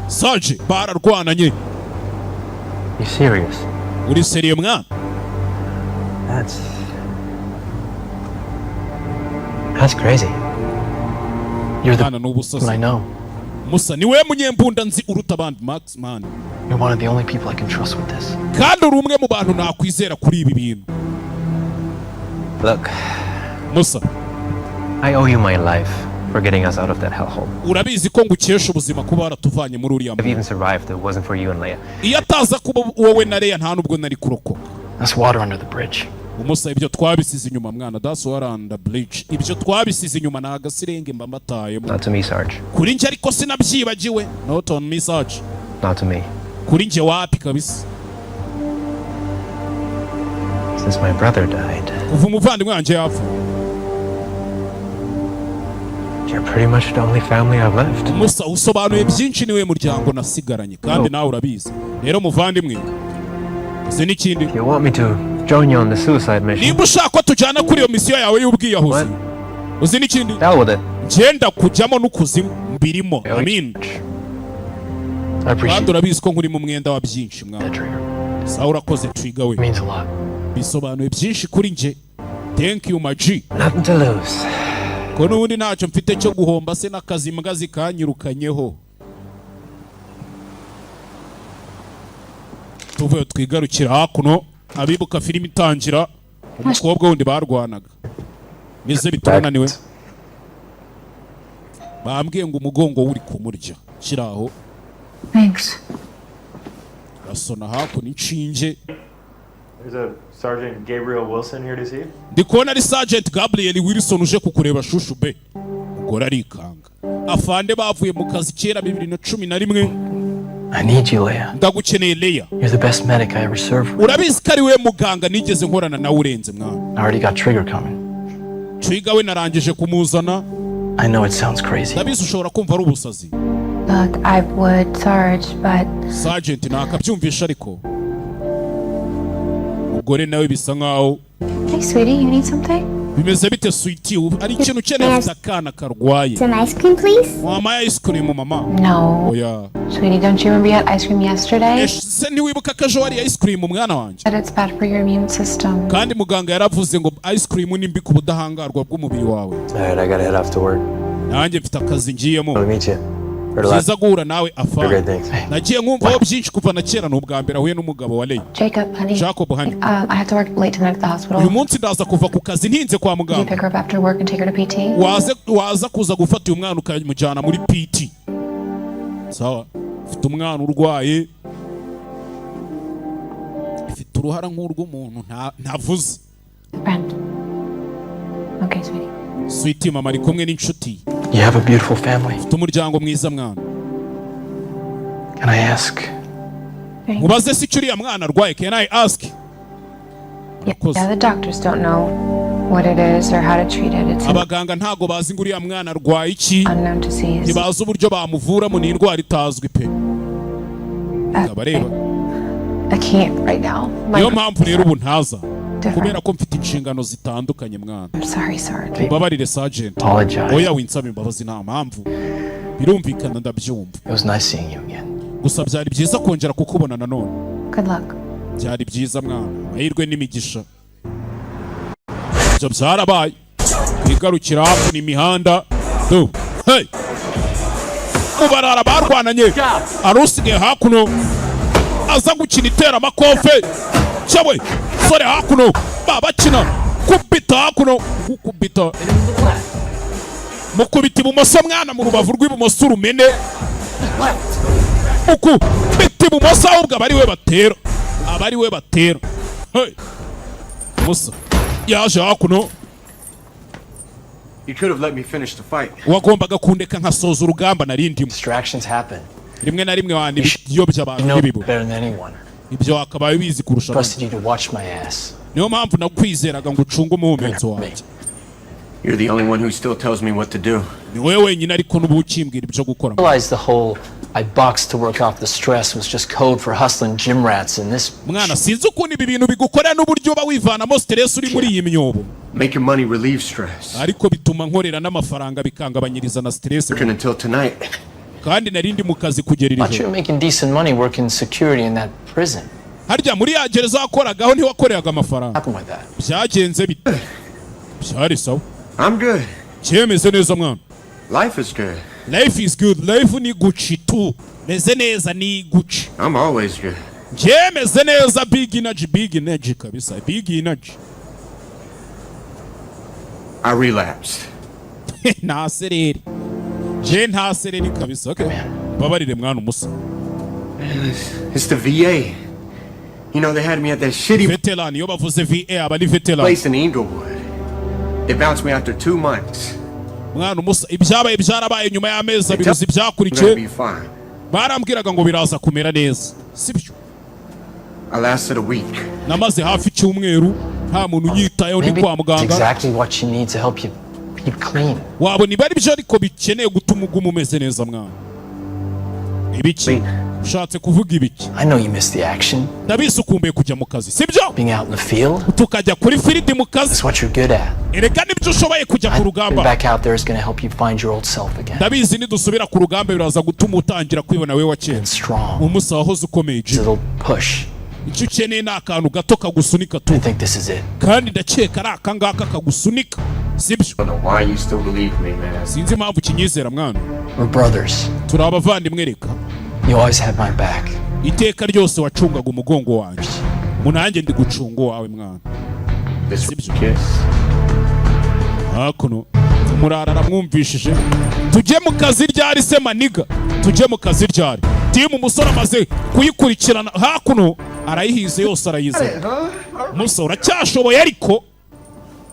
Saje bararwananye. You serious? Uri seriye mwana? That's crazy. You're the one I know. Musa niwe munyembunda nzi uruta abandi Max man. You're one of the only people I can trust with this. Kandi uri umwe mu bantu nakwizera kuri ibi bintu. Look, Musa, I owe you my life for getting us out of that hellhole. Urabizi ko ngukesha ubuzima kuba waratuvanye muri uriya. I've even survived if it wasn't for you and Leia. Iyo ataza kuba wowe na Leia nta nubwo nari kurokoka. That's water under the bridge. Umusa ibyo twabisize inyuma mwana. That's water under the bridge. Ibyo twabisize inyuma na agasirenge mbamataye. Not to me, Sarge. Kuri nje ariko sinabyibagiwe. Not on me, Sarge. Not to me. Kuri nje wapi kabisa. Since my brother died. Kuva umuvandimwe wanje yapfa. You're pretty much the only family I've left. Musa usobanuye byinshi niwe muryango nasigaranye kandi nawe urabizi. Rero muvandimwe. Uzi n'ikindi. You want me to join you on the suicide mission? Niba ushaka ko tujyana kuri iyo misiyo yawe y'ubwiyahuzi. Uzi n'ikindi. Ngenda kujyamo n'ukuzimu mbirimo. Amin. Kandi urabizi ko nkuri mu mwenda wa byinshi mwana. Sawa urakoze Trigger we. Means a lot. Bisobanuye byinshi kuri nje. Thank you my G. Nothing to lose. Ko n'ubundi ntacyo mfite cyo guhomba se n'akazi mbwa zikanyirukanyeho. Tuvuye twigarukira hakuno abibuka filimi itangira umukobwa wundi barwanaga. Nize bitonaniwe. Bambwiye ngo umugongo uri kumurya. Kiraho. Thanks. Basona hakuno inshinge. There's a Sergeant Gabriel Wilson here to see you. Ndikubona ari Sergeant Gabriel Wilson uje kukureba shushu be. Ngora arikanga. Afande bavuye mu kazi kera 2011. I need you, Leia. Ndagukeneye Leia. You're the best medic I ever served. Urabizi ko ari we muganga nigeze nkorana nawe urenze mwana. I already got Trigger coming. Trigger we narangije kumuzana. I know it sounds crazy. Ndabizi ushobora kumva ari ubusazi. Look, I would, Sarge, but... Sergeant nakabyumvisha ariko. Umugore nawe bisa nkaho. Hey, sweetie, you need something? Bimeze bite sweetie? Ari ikintu ukeneye akana karwaye. Some ice cream, please? Wama ice cream mama? No. Oya. Sweetie, don't you remember you had ice cream yesterday? Se ntiwibuka ko ejo wari ice cream umwana wanjye? But it's bad for your immune system. Kandi muganga yaravuze ngo ice cream ni mbi ku budahangarwa bw'umubiri wawe. Alright, I gotta head off to work. Nanjye mfite akazi ngiyemo. I'll meet you. Ziza guhura nawe afa. Nagiye nkumvaho byinshi kuva na kera n'ubwa mbere ahuye n'umugabo wa Leia. Jacob, honey. Jacob, honey. I have to work late tonight at the hospital. Uyu munsi ndaza kuva ku kazi ntinze kwa muganga. Can you pick her up after work and take her to PT? Waza kuza gufata uyu mwana ukamujyana muri PT. Sawa. Ufite umwana urwaye. Ufite uruhara nk'urw'umuntu ntavuze. Friend. Okay, sweetie. Sweetie mama ari kumwe n'inshuti. You have a beautiful family. Ufite umuryango mwiza mwana. Can I ask? Mubaze si cyuriya mwana arwaye. Can I ask? Yeah, the doctors don't know what it is or how to treat it. It's abaganga ntago bazi ngo uriya mwana arwaye iki. Unknown disease. Ntibazi uburyo bamuvuramo ni indwara itazwi pe. Abareba. I can't right now. Niyo mpamvu rero ubu ntaza. Kubera ko mfite inshingano zitandukanye mwana. I'm sorry, Sergeant. Ubabarire Sergeant. Oya winsaba imbabazi nta mpamvu. Birumvikana ndabyumva. It was nice seeing you again. Gusa byari byiza kongera kukubona nanone. Good luck. Byari byiza mwana. Mahirwe n'imigisha. Ibyo byarabaye. Kwigarukira hafi n'imihanda. Do. Hey. Mubarara barwananye. Arusigaye hakuno. Aza gukina itera amakofe. Cyawe. Sore hakuno. Babakina. Kubita hakuno. Kubita. mukubita ibumoso mwana mu rubavu rw'ibumoso urumene uku biti ibumoso ahubwo abari we batera hey musa yaje hakuno. You could have let me finish the fight. Wagombaga kundeka nkasoza urugamba narindimo. Distractions happen. Rimwe na rimwe wandi biyobya abantu n'ibibu. Ibyo akabaye bizi kurusha. Trusted you to watch my ass. Niyo mpamvu nakwizeraga ngo ucunge umuhumetso wanjye. You're the only one who still tells me what to do. Ni wewe wenyine ariko n'ubukimbwira ibyo gukora. Realize the whole I boxed to work off the stress was just code for hustling gym rats in this. Mwana sinzi ukuntu ibi bintu bigukorera n'uburyo bawivanamo stress uri muri iyi myobo. Making money relieves stress. Ariko bituma nkorera n'amafaranga bikangabanyiriza na stress. Until tonight. Kandi narindi mu kazi kugera iri. You're making decent money working security in that prison. Harya muri ya gereza wakoragaho ntiwakoreraga amafaranga. Byagenze bite? Byari sawa. I'm good. Cyemeze neza mwana. Life is good. Life is good. Life ni Gucci tu. Meze neza ni Gucci. I'm always good. Cyemeze neza big energy kabisa. Big energy. I relapsed. Nta sereri. Je nta sereri kabisa. Okay. Babarire mwana umusa. It's the VA. You know, they had me at that shitty veteran. Yo bavuze VA abali veteran. Place in Inglewood. They bounced me after 2 months. Mwana umusa ibyabaye byarabaye nyuma y'amezi abiri byakurikiye. Barambwiraga ngo biraza kumera neza. Sibyo. I lasted a week. Namaze hafi cyumweru nta muntu unyitayeho ndi kwa muganga. Exactly what you need to help you keep clean. Wabona bari byo ariko bikeneye gutuma uguma umeze neza mwana. Ibiki ushatse kuvuga ibiki? I know you missed the action. Ndabizi ukumbuye kujya mu kazi sibyo? Being out in the field. Tukajya kuri field mu kazi. That's what you're good at. Erega nibyo ushoboye kujya ku rugamba. Back out there is going to help you find your old self again. Ndabizi nidusubira ku rugamba biraza gutuma utangira kwibona wewe wakera. Umusa wahoze ukomeye. It'll push. Icyo ukeneye ni akantu gato kagusunika tu. I think this is it. Kandi ndakeka ari akangaka kagusunika sibyo? I don't know why you still believe me, man. Sinzi impamvu kinyizera mwana. We're brothers. Turi abavandimwe reka. You always had my back. Iteka ryose wacungaga umugongo wanjye. Munanjye ndi gucunga wawe mwana. Sibyo? Hakuno murara mwumvishije. Tujye mu kazi ryari se maniga. Tujye mu kazi ryari. Timu umusore amaze kuyikurikirana hakuno arayihize yose arayize. Musa uracyashoboye ariko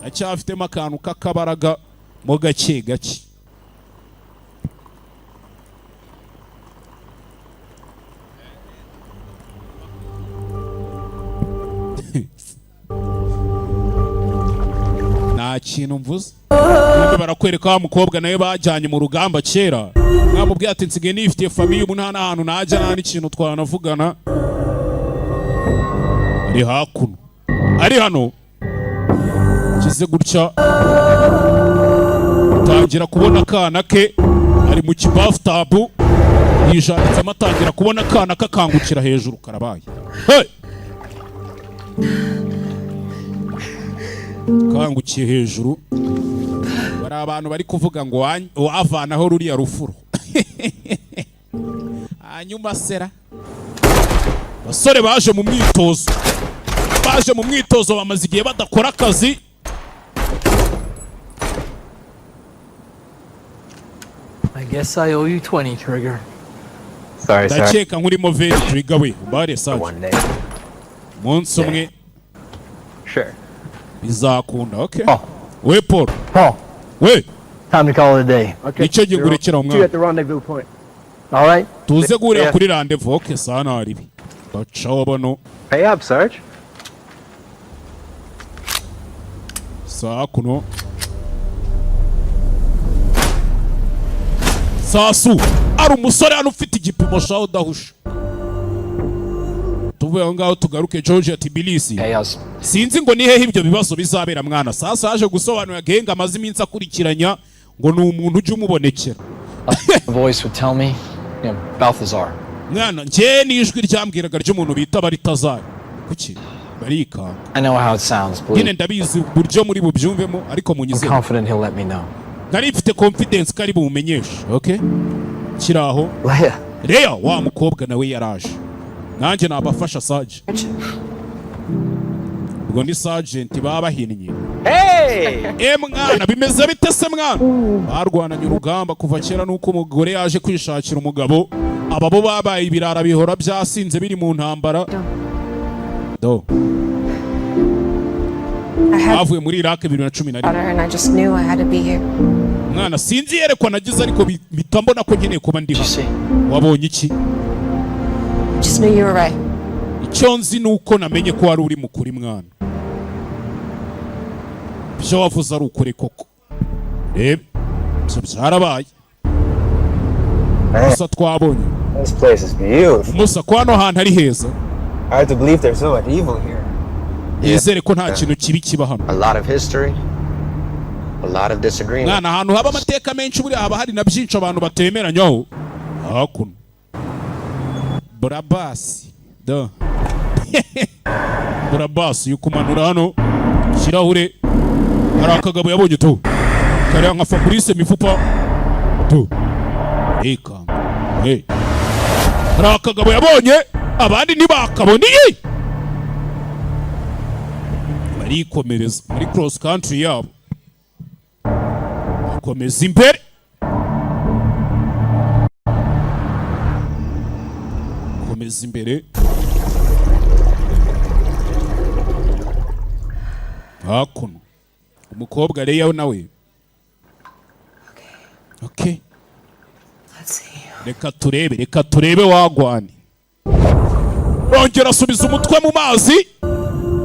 acyafitemo akantu kakabaraga mo gake gake. Nta kintu mvuze. Ubundi barakwereka wa mukobwa nawe bajyanye mu rugamba kera. Mwamubwiye ati nsigaye nifitiye famiye ubu nta n'ahantu najya nta n'ikintu twanavugana. Ari hakuno. Ari hano. Kize gutya. Tangira kubona akana ke. Ari mu kibathtub. Yijanditsemo atangira kubona akana kakangukira hejuru karabaye. Hey! Kangukiye hejuru. Bari abantu bari kuvuga ngo wavanaho ruriya rufuro. Hanyuma sera. Basore baje mu mwitozo. Bamaze igihe badakora akazi. I guess I owe you 20, Trigger. Sorry. Ndakeka nkurimo veri Trigger we. Bare saje. Munsi umwe. Sure. Bizakunda, okay? Oh. We Paul. We. Time to call it a day. Okay. Nicyo gigurekera umwana. See you at the rendezvous point. All right? Tuze guhurira kuri rendezvous, okay sana aribi. Bacaho bano. Pay up, Sarge. Sakuno. Sasu. Ari umusore hano ufite igipimo shaho dahusha. Tuvuye ngaho tugaruke George ati Bilisi. Sinzi ngo ni hehe ibyo bibazo bizabera mwana. Sasa aje gusobanura Gahenga amaze iminsi akurikiranya ngo ni umuntu uje umubonekera. The voice would tell me, you know, Balthazar. Mwana nje nijwi ryambwiraga ry'umuntu bita Balthazar. Kuki? Barika. I know how it sounds, please. Nyine ndabizi buryo muri bubyumvemo ariko munyizere. I'm confident he'll let me know. Nari mfite confidence kari bumenyeshe, okay? Kiraho. Leya wa mukobwa nawe yaraje. Nanjye nabafasha Saje. ubwo ni sergeant babahinnye. Hey! Mwana bimeze bite se mwana? Barwananye urugamba kuva kera nuko umugore yaje kwishakira umugabo. Ababo babaye ibirara bihora byasinze biri mu ntambara. Do. Bavuye muri Iraq 2011. And I just knew I had to be here. Mwana sinzi yerekwa nagize ariko bitambona ko nkeneye kuba ndi. Wabonye iki? Just knew you were right. Icyo nzi nuko namenye ko wari uri mukuri mwana. Byo wavuze ari ukuri koko. Byo byarabaye. Musa twabonye. This place is beautiful. Musa ko hano hantu ari heza. I have to believe there's so much evil here. Yizere ko nta kintu kibi kiba hano. A lot of history. A lot of disagreement. Mwana ahantu haba amateka menshi buri haba hari na byinshi abantu batemeranyaho. Hakuno. Brabasi. Da. Brabasi yukumanura hano. Kirahure. Hari akagabo yabonye tu. Kariya nka Fabrice mifupa. Tu. Eka. Hey. Hari akagabo yabonye abandi ntibakaboniye. Barikomereza muri cross country yabo. Komeza imbere. Komeza imbere. Hakuno. Umukobwa Leya nawe. Okay. Let's see. Reka turebe wagwani. Rongera asubiza umutwe mu mazi.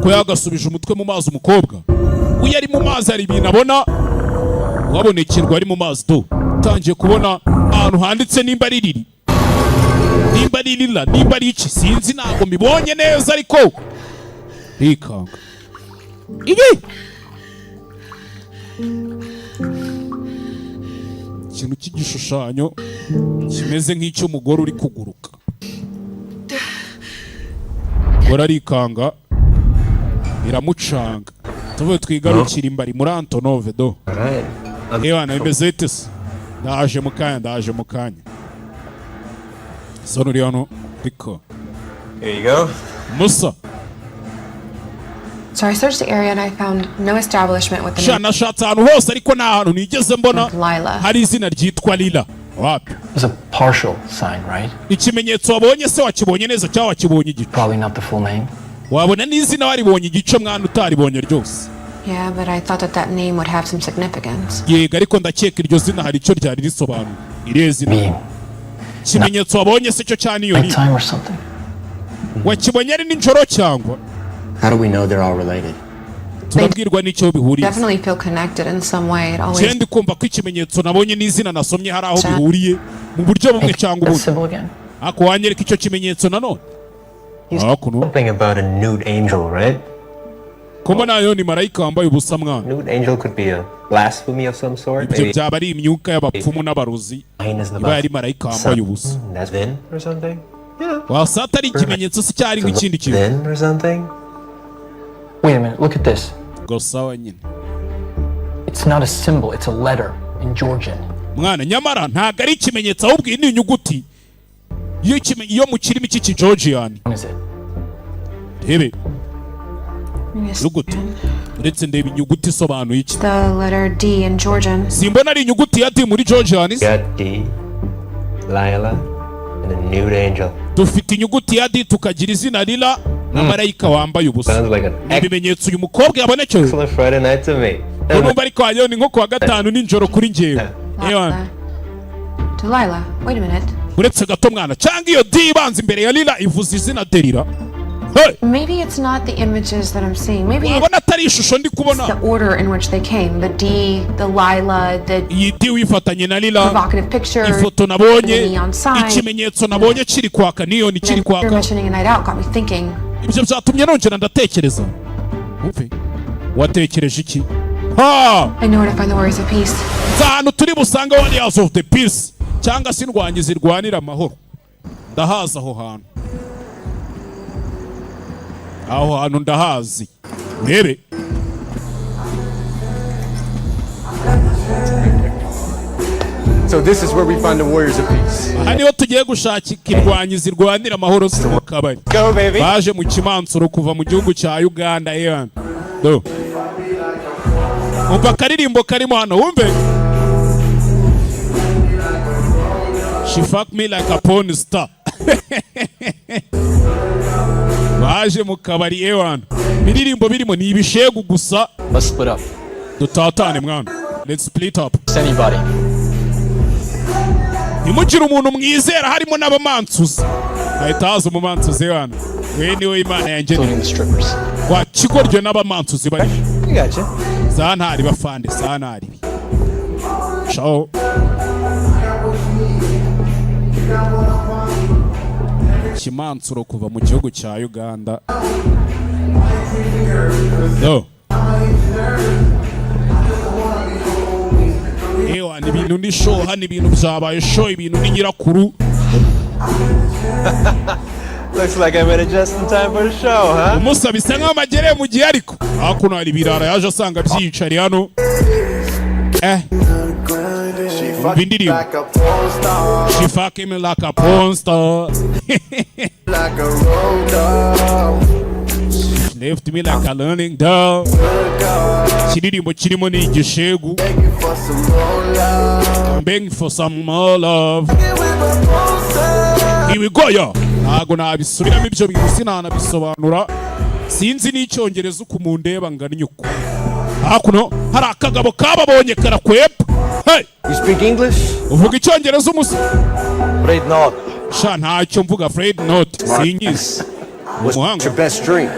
Ko yagasubije umutwe mu mazi umukobwa. Uyu ari mu mazi ari ibintu abona. Wabonekerwa ari mu mazi do. Tangiye kubona ahantu handitse nimba ari riri. Nimba ari lila, nimba ari iki sinzi ntabwo mbibonye neza ariko. Rikanga. Ibi. Ikintu cy'igishushanyo kimeze nk'icy'umugore uri kuguruka. Bararikanga iramucanga. Tuvuye twigarukira imbari muri Antonove do. Ewana bimeze bite se? Ndaje mu kanya. Sono uri hano riko. Here you go. Musa. So I searched the area and I found no establishment with the name Nashatse ahantu hose ariko nta hantu nigeze mbona Lila. hari izina ryitwa Lila. Wapi? It's a partial sign, right? Ikimenyetso wabonye se wakibonye neza cyangwa wakibonye igice? Probably not the full name. Wabona n'izina waribonye igice mwana utaribonye ryose. Yeah, but I thought that name would have some significance. Yego ariko ndakeka iryo zina hari icyo ryari risobanura. Irezi. Ikimenyetso wabonye se cyo cyane iyo ni. Time or something. Wakibonye ari ninjoro cyangwa? How do we know they're all related? Turabwirwa n'icyo bihuriye. Definitely feel connected in some way. It always. Kandi kumva ko ikimenyetso nabonye n'izina nasomye hari aho bihuriye mu buryo bumwe cyangwa ubundi. Ako wanyereka icyo kimenyetso nanone. Something about a nude angel, right? Koma nayo ni marayika wambaye ubusa mwana. Nude angel could be a blasphemy of some sort. Ibyo byaba ari imyuka y'abapfumu n'abarozi. Iba ari marayika wambaye ubusa. That's then or something? Yeah. Wasata ari ikimenyetso se cyari nk'ikindi kintu. Then or something? Wait a minute, look at this. Go sawa nyine. It's not a symbol, it's a letter in Georgian. Mwana nyamara ntago ari ikimenyetso ahubwo ni inyuguti. Iyo mu kirimi cy'iki Georgian. What is it? Rebe. Inyuguti. Uretse ndeba inyuguti isobanuye iki? The letter D in Georgian. Simbona ari inyuguti ya D muri Georgian. Got D, Lila, and a nude angel. Dufite inyuguti ya D tukagira izina Lila na marayika wambaye ubusa. Sounds like an ibimenyetso uyu mukobwa yabonekeye. Excellent Friday night to me. Urumva ariko wayo ni nko kuwa gatanu ninjoro kuri njyewe. Delilah, wait a minute. Uretse gato mwana cyangwa iyo D ibanza imbere ya Lila ivuze izina Delila. Hey. Maybe it's not the images that I'm seeing. Maybe it's the order in which they came. The D, the Lila, the provocative picture, the neon sign. You're mentioning a night out got me thinking. I know where to find the warriors of peace. Warriors of the peace. Cyangwa se indwanyi zirwanira amahoro. Ndahaza aho hantu. Aho hantu ndahazi. Urebe. So this is where we find the warriors of peace. Aha niho tugiye gushakika irwanyi zirwanira amahoro mu kabari baje mu kimansuro kuva mu gihugu cya Uganda yewe do umva karirimbo karimo hano wumve she fuck me like a porn star baje mu kabari yewe biririmbo birimo ni ibishegu gusa Let's split up. dutatane mwana let's split up Anybody. Nimugire umuntu mwizera harimo n'abamansuzi ahita haza umumansuzi wana we niwe Imana yanjye wa kigoryo n'abamansuzi bari zantari bafande zantari ciao kimansuro kuva mu gihugu cya Uganda no ewa ni ibintu ni show hano ibintu byabaye show ibintu ni nyirakuru Looks like I made it just in time for the show, huh? umusa bisa nkaho magereye mu gihe ariko hakuno hari ibirara yaje asanga byiyicari hano bindirimbo she fuck me like a porn star like a road dog left me like a learning dog kiririmbo kirimo ni igishegu begging for some more love here we go yo ntago nabisubiramo ibyo bintu sinanabisobanura sinzi n'icyongereza uko mundeba ngannye uko hakuno hari akagabo kababonye karakwepa hey you speak English uvuga icyongereza umusa Fred not sha ntacyo mvuga Fred not singize what's your best drink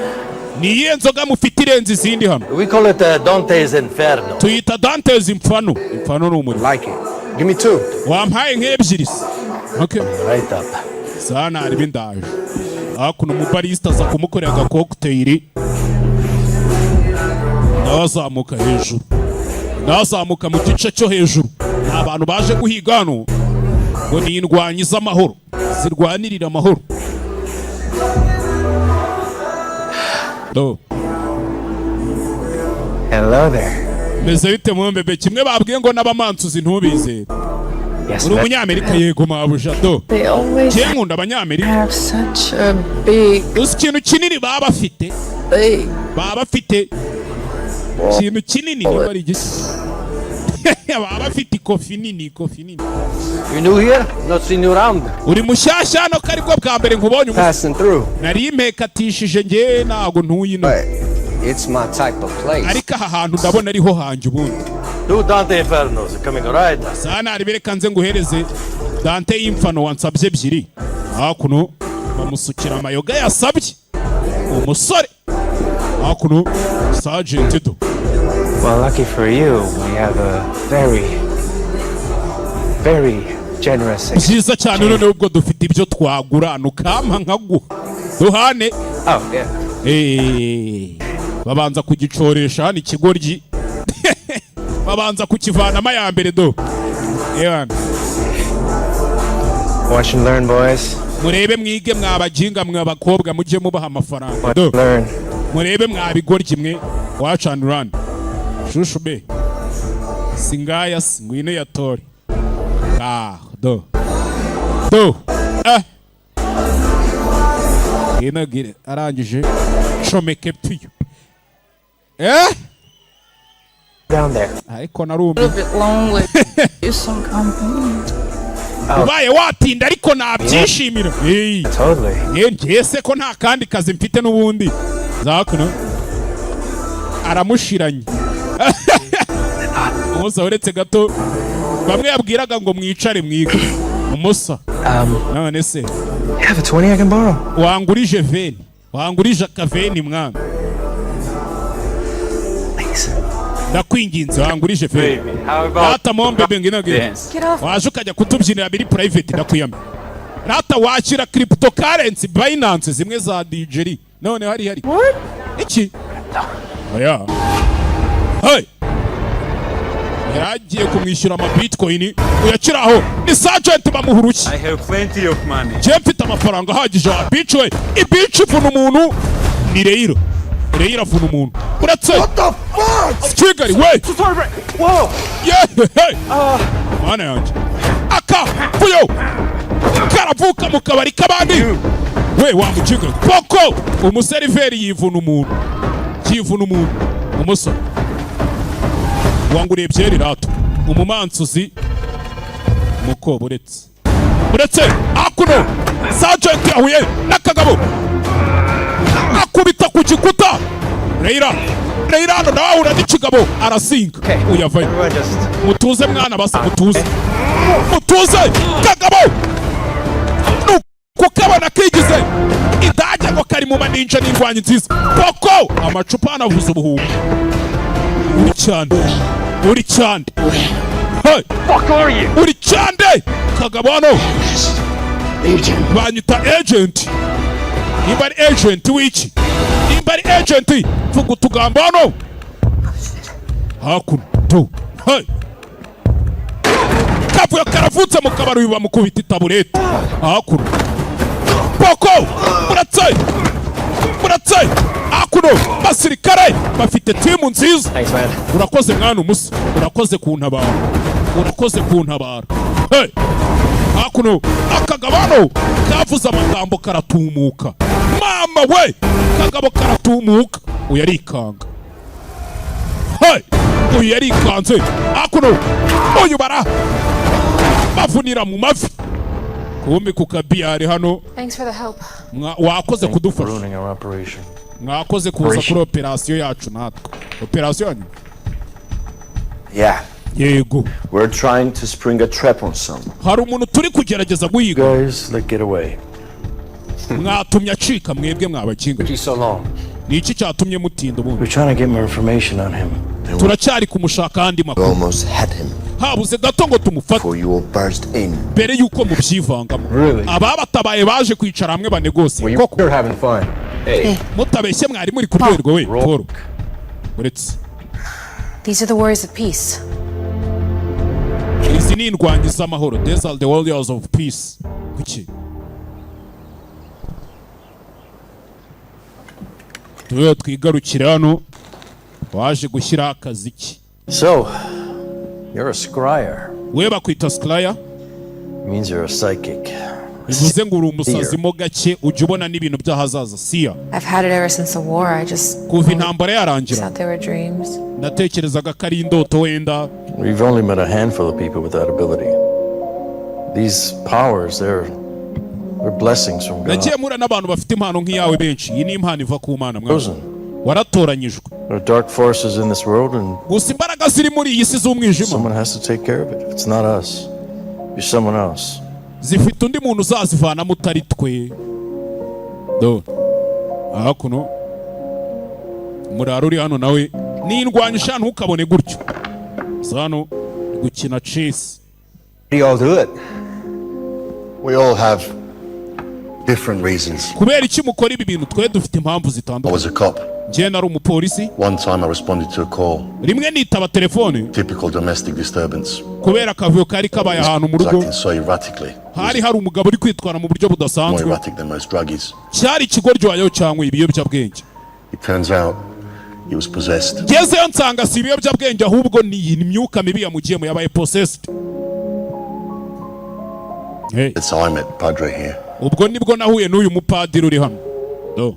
niye nzoga mufite irenze izindi hano we call it Dante's Inferno tuyita Dante's Inferno Inferno ni umuri like it give me two wampaye nk'ebyiri okay right up sana ari bindaje hakuno umubarista aza kumukorera aga cocktail nazamuka hejuru nazamuka mu gice cyo hejuru abantu baje guhiga hano ngo ni indwanyi z'amahoro zirwanirira amahoro do hello there meze bite mu mbebe kimwe babwiye ngo n'abamansuzi ntubizere uri umunyamerika yego mabuja do je nkunda abanyamerika ikintu kinini baba bafite ikintu kinini niba ari igiki baba bafite ikofi nini you new here not seen you around uri mushyashya no kari bwo bwa mbere nkubonye passing through nari impekatishije nge nago ntuyino it's my type of place ariko aha hantu ndabona ariho hanje ubundi do Dante Inferno coming right sana aribereka nze nguhereze Dante y'imfano wansabye ebyiri hakuno bamusukira amayoga yasabye umusore hakuno Sergeant do well lucky for you we have a very generous byiza cyane none ubwo dufite ibyo twagurana ukama nkaguha duhane oh yeah babanza kugicoresha hano ikigoryi babanza kukivanamo ya mbere do yewana watch and learn boys murebe mwige mwabaginga mwabakobwa mujye mubaha amafaranga do murebe mwabigoryi mwe watch and run shushu be singaya ngwino ya tori do inagire arangije comeke piyo down there ariko narumye ubaye watinda ariko nabyishimira ngese ko nta kandi kazi mfite n'ubundi zakuno aramushiranye umusa uretse gato bamwe yabwiraga ngo mwicare mwiga umusa none se have a 20 I can borrow wangurije veni wangurije akaveni mwana ndakwinginze wangurije veni rata mombebe nginage waje ukajya kutubyinira biri private ndakwiyame rata wakira cryptocurrency Binance zimwe za DJeri none hari iki oya hey yaragiye kumwishyura ama bitcoin uyakiraho ni Sergeant bamuhuruki I have plenty of money je mfite amafaranga ahagije bitch we ibitch ivuna umuntu ni Reira vuna umuntu uretse what the fuck Kigali we whoa yeah hey mana yanjye aka fuyo karavuka mu kabari kabandi we wamukiga poko umuseriveri yivuna umuntu umusore wanguriye byeri rato umumansuzi muko buretse akuno sergeant yahuye n'akagabo akubita ku gikuta Reira ndawahura n'ikigabo arasinga uyavayo mutuze mwana basa mutuze kagabo kukabona kigize idajya ngo kari mu maninja n'indwanyi nziza poko amacupa anavuza ubuhuha uri cyane hey uri cyane kagabo hano banyita agent nimba ari agent wiki nimba ari agent vuga utugambo hano hakuno tu hey kavuyo karavutse mu kabari bamukubita itaburete hakuno poko muratse akuno basirikare bafite timu nziza urakoze mwana umusa urakoze kuntabara hey akuno akagabano kavuze amagambo karatumuka mama we kagabo karatumuka uyarikanga hey uyarikanze akuno uyu bara bavunira mu mavi kumbi kukabiyari hano wakoze kudufasha mwakoze kuza kuri operasiyo yacu natwe operasiyo yanyu yego we're trying to spring a trap on someone. Hari umuntu turi kugerageza guhiga Guys, let's get away. mwatumye acika mwebwe mwabakinga niki cyatumye mutinda ubundi We're trying to get more information on him. turacyari kumushaka handi makuru Almost had him. habuze gato ngo tumufate mbere yuko mubyivangamo ababatabaye baje kwicara hamwe banegose koko mutabeshye mwari muri kuryoherwa we Paul uretse These are the warriors of peace. izi ni indwanyi z'amahoro. These are the warriors of peace. Kuki tuwe twigarukira hano waje gushyira akazi ki? So, you're a scryer. We bakwita scryer? Means you're a psychic. bivuze ngo uri umusazi mo gake ujya ubona n'ibintu by'ahazaza siya. I've had it ever since the war. I just kuva intambara yarangira they were dreams. natekerezaga ko ari indoto wenda. We've only met a handful of people with that ability. These powers, they're blessings from God. nagiye mura n'abantu bafite impano nk'iyawe benshi. Iyi ni impano iva ku Mana mwana. waratoranyijwe. There are dark forces in this world and gusa imbaraga ziri muri iyi si z'umwijima. Someone has to take care of it. If it's not us, be someone else. zifite undi muntu uzazivana mutari twe. Do aha kuno muraro uri hano nawe n'indwanyisha ntukabone gutyo zano gukina chess. We all do it. We all have different reasons. kubera iki mukora ibi bintu twe dufite impamvu I zitandukanye. was a cop. Njye nari umupolisi. One time I responded to a call. rimwe nitaba telefone. Typical domestic disturbance. kubera akavuyo kari kabaye ahantu mu rugo. Acting so erratically. hari umugabo uri kwitwara mu buryo More budasanzwe. erratic than most druggies. cyari ikigoryoyo cyangwa ibiyobyabwenge. It turns out he was possessed. ngezeyo nsanga si ibiyobyabwenge ahubwo ni imyuka mibi yamugiyemo yabaye possessed. Hey. It's how I met Padre here. ubwo nibwo nahuye n'uyu mupadiri uri hano. Do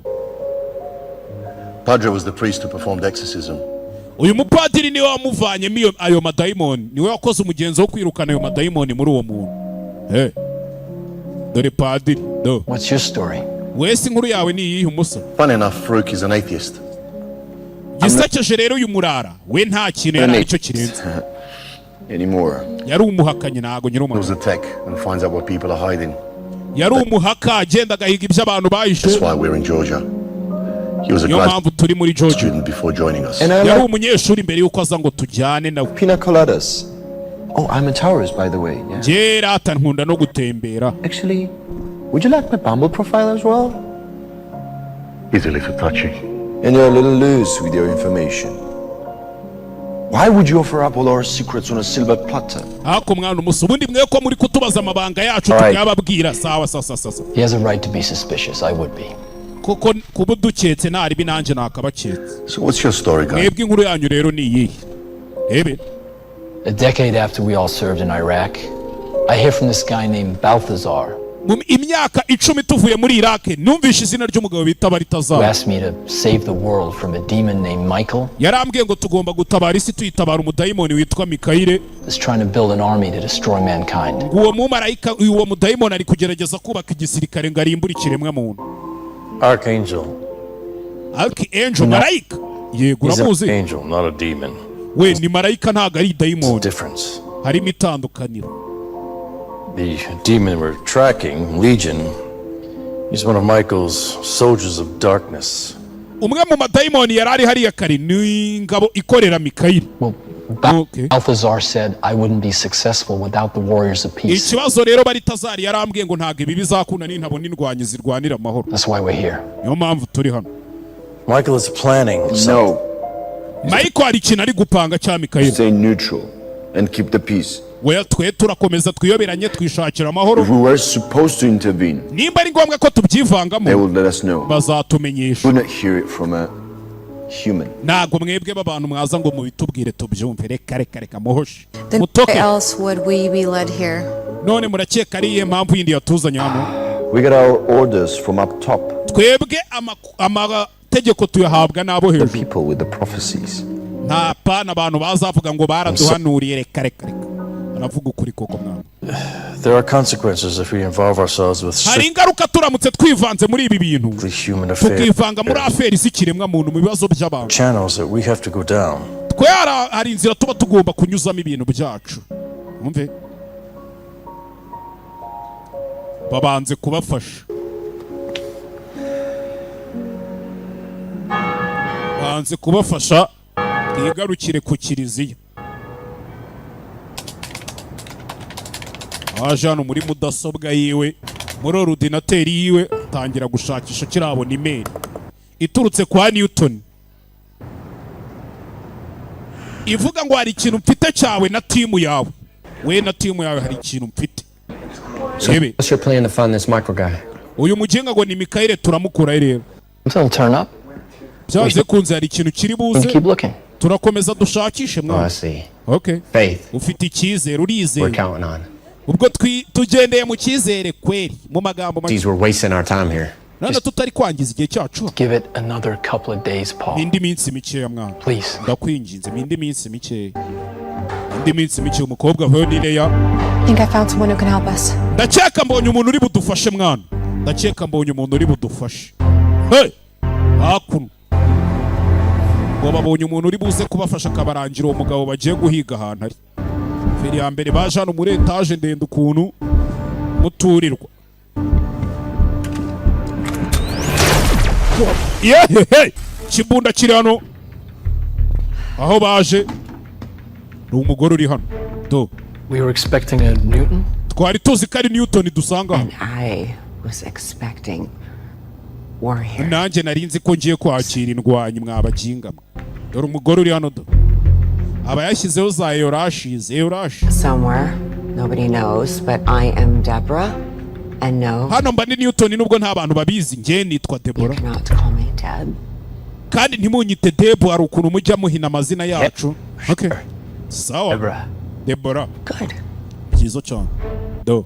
Padre was the priest who performed exorcism. uyu mupadiri niwe wamuvanyemo ayo madayimoni, niwe wakoze umugenzo wo kwirukana ayo madayimoni muri uwo muntu. Hey. dore padiri. Do What's your story? wese inkuru yawe ni iyihe umusa? Funny enough, Farouk is an atheist. gisakeje rero uyu murara we nta kintu yari icyo kirenze. Anymore. yari umuhakanyi ntago nyiri He was umuntu. a tech and finds out where people are hiding. yari umuhaka agenda agahiga ibyo abantu bahishe. That's why we're in Georgia. He was a niyo mpamvu turi muri Georgia. student before joining us. yari umunyeshuri mbere yuko aza ngo tujyane nawe. Pina coladas. Oh, I'm a tourist, by the way. Yeah. njye rata nkunda no gutembera. Actually, would you like my Bumble profile as well? He's a little touchy. And you're a little loose with your information. Why would you offer up all our secrets on a silver platter? ako mwana umusa ubundi mwe ko muri kutubaza amabanga yacu tukayababwira. sawa sasa. He has a right to be suspicious. I would be. kuko kuba duketse ntaribi nanjye nakabaketse. So what's your story, guy? mwebwe inkuru yanyu rero ni iyihe? ebe A decade after we all served in Iraq, I hear from this guy named Balthazar. mu imyaka 10 tuvuye muri Iraq numvishe izina ry'umugabo bita Baritazar. Who asked me to save the world from a demon named Michael. Yarambwiye ngo tugomba gutabara isi tuyitabara umudayimoni witwa Mikaire. Is trying to build an army to destroy mankind. Uwo mumarayika uwo mudayimoni ari kugerageza kubaka igisirikare ngo arimbure ikiremwa muntu. Archangel. Archangel marayika. Yego uramuzi. Angel, not a demon. We ni marayika ntago ari dayimoni. Difference. Harimo itandukaniro. The demon we're tracking, Legion, he's one of Michael's soldiers of darkness. Umwe mu madayimoni yarari hariya kare ni ingabo ikorera Mikaire. Balthazar said I wouldn't be successful without the warriors of peace. Ikibazo rero Baritazar yarambwiye ngo ntago ibi bizakunda nintabona indwanyi zirwanira amahoro. That's why we're here. Niyo mpamvu turi hano. Michael is planning. No. Michael ari kintu ari gupanga cya Mikaire. Stay neutral and keep the peace. We twe turakomeza twiyoberanye twishakira amahoro. If we were supposed to intervene, nimba ari ngombwa ko tubyivangamo, they will let us know. Bazatumenyesha. We will not hear it from a human. Nago mwebwe babantu mwaza ngo mubitubwire tubyumve reka muhoshe. Then why else would we be led here? None murakeka ari iyihe mpamvu yindi yatuzanye hano? We got our orders from up top. Twebwe amategeko tuyahabwa n'abo hejuru. The people with the prophecies. Nta pana abantu bazavuga ngo baraduhanuriye reka. Anavuga ukuri koko mwana. There are consequences if we involve ourselves with hari ingaruka turamutse twivanze muri ibi bintu. Tukivanga muri aferi z'ikiremwa muntu mu bibazo by'abantu. Channels that we have to go down. Twe hari inzira tuba tugomba kunyuzamo ibintu byacu. Umve. Babanze kubafasha. Banze kubafasha twigarukire ku kiriziya. Aje hano muri mudasobwa yiwe muri ordinateri yiwe tangira gushakisha kirabona email iturutse kwa Newton ivuga ngo hari ikintu mfite cyawe na timu yawe. We na timu yawe hari ikintu mfite. What's your plan to find this Michael guy? Uyu mugenga ngo ni Mikaire turamukura rero. He'll turn up. Byaze kunze hari ikintu kiri buze. Turakomeza dushakishe mwana. I see. Okay. Faith. Ufite icyizere urizeye. We're counting on. Ubwo tugendeye mu cyizere kweri mu magambo make. We're wasting our time here. Nana tutari kwangiza igihe cyacu. Give it another couple of days, Paul. Indi minsi mikeya mwana. Please. Ndakwinginze indi minsi mikeya. Indi minsi mikeya umukobwa we ni Leya. I think I found someone who can help us. Ndakeka mbonye umuntu uri budufashe mwana. Ndakeka mbonye umuntu uri budufashe. Hey! Hakuno. Ngo babonye umuntu uri buze kubafasha kabarangira uwo mugabo bagiye guhiga ahantu ari. Feri ya mbere baje hano muri etage ndende ukuntu muturirwa. Kibunda kiri hano aho baje ni umugore uri hano. We were expecting a Newton. Twari tuzi ko ari Newton dusanga hano. I was expecting warrior. Nanjye narinzi ko ngiye kwakira indwanyi mwabaginga. Dore umugore uri hano do. Aba yashyizeho za Eurashi. Somewhere nobody knows, but I am Deborah, and no. Hano mba ni Newton nubwo nta bantu babizi ngiye nitwa Deborah. You cannot call me Deb. Kandi ntimunyite Debo hari ukuntu mujya muhina amazina yacu. Okay. Sawa. Deborah. Good. Byiza cyane. Do.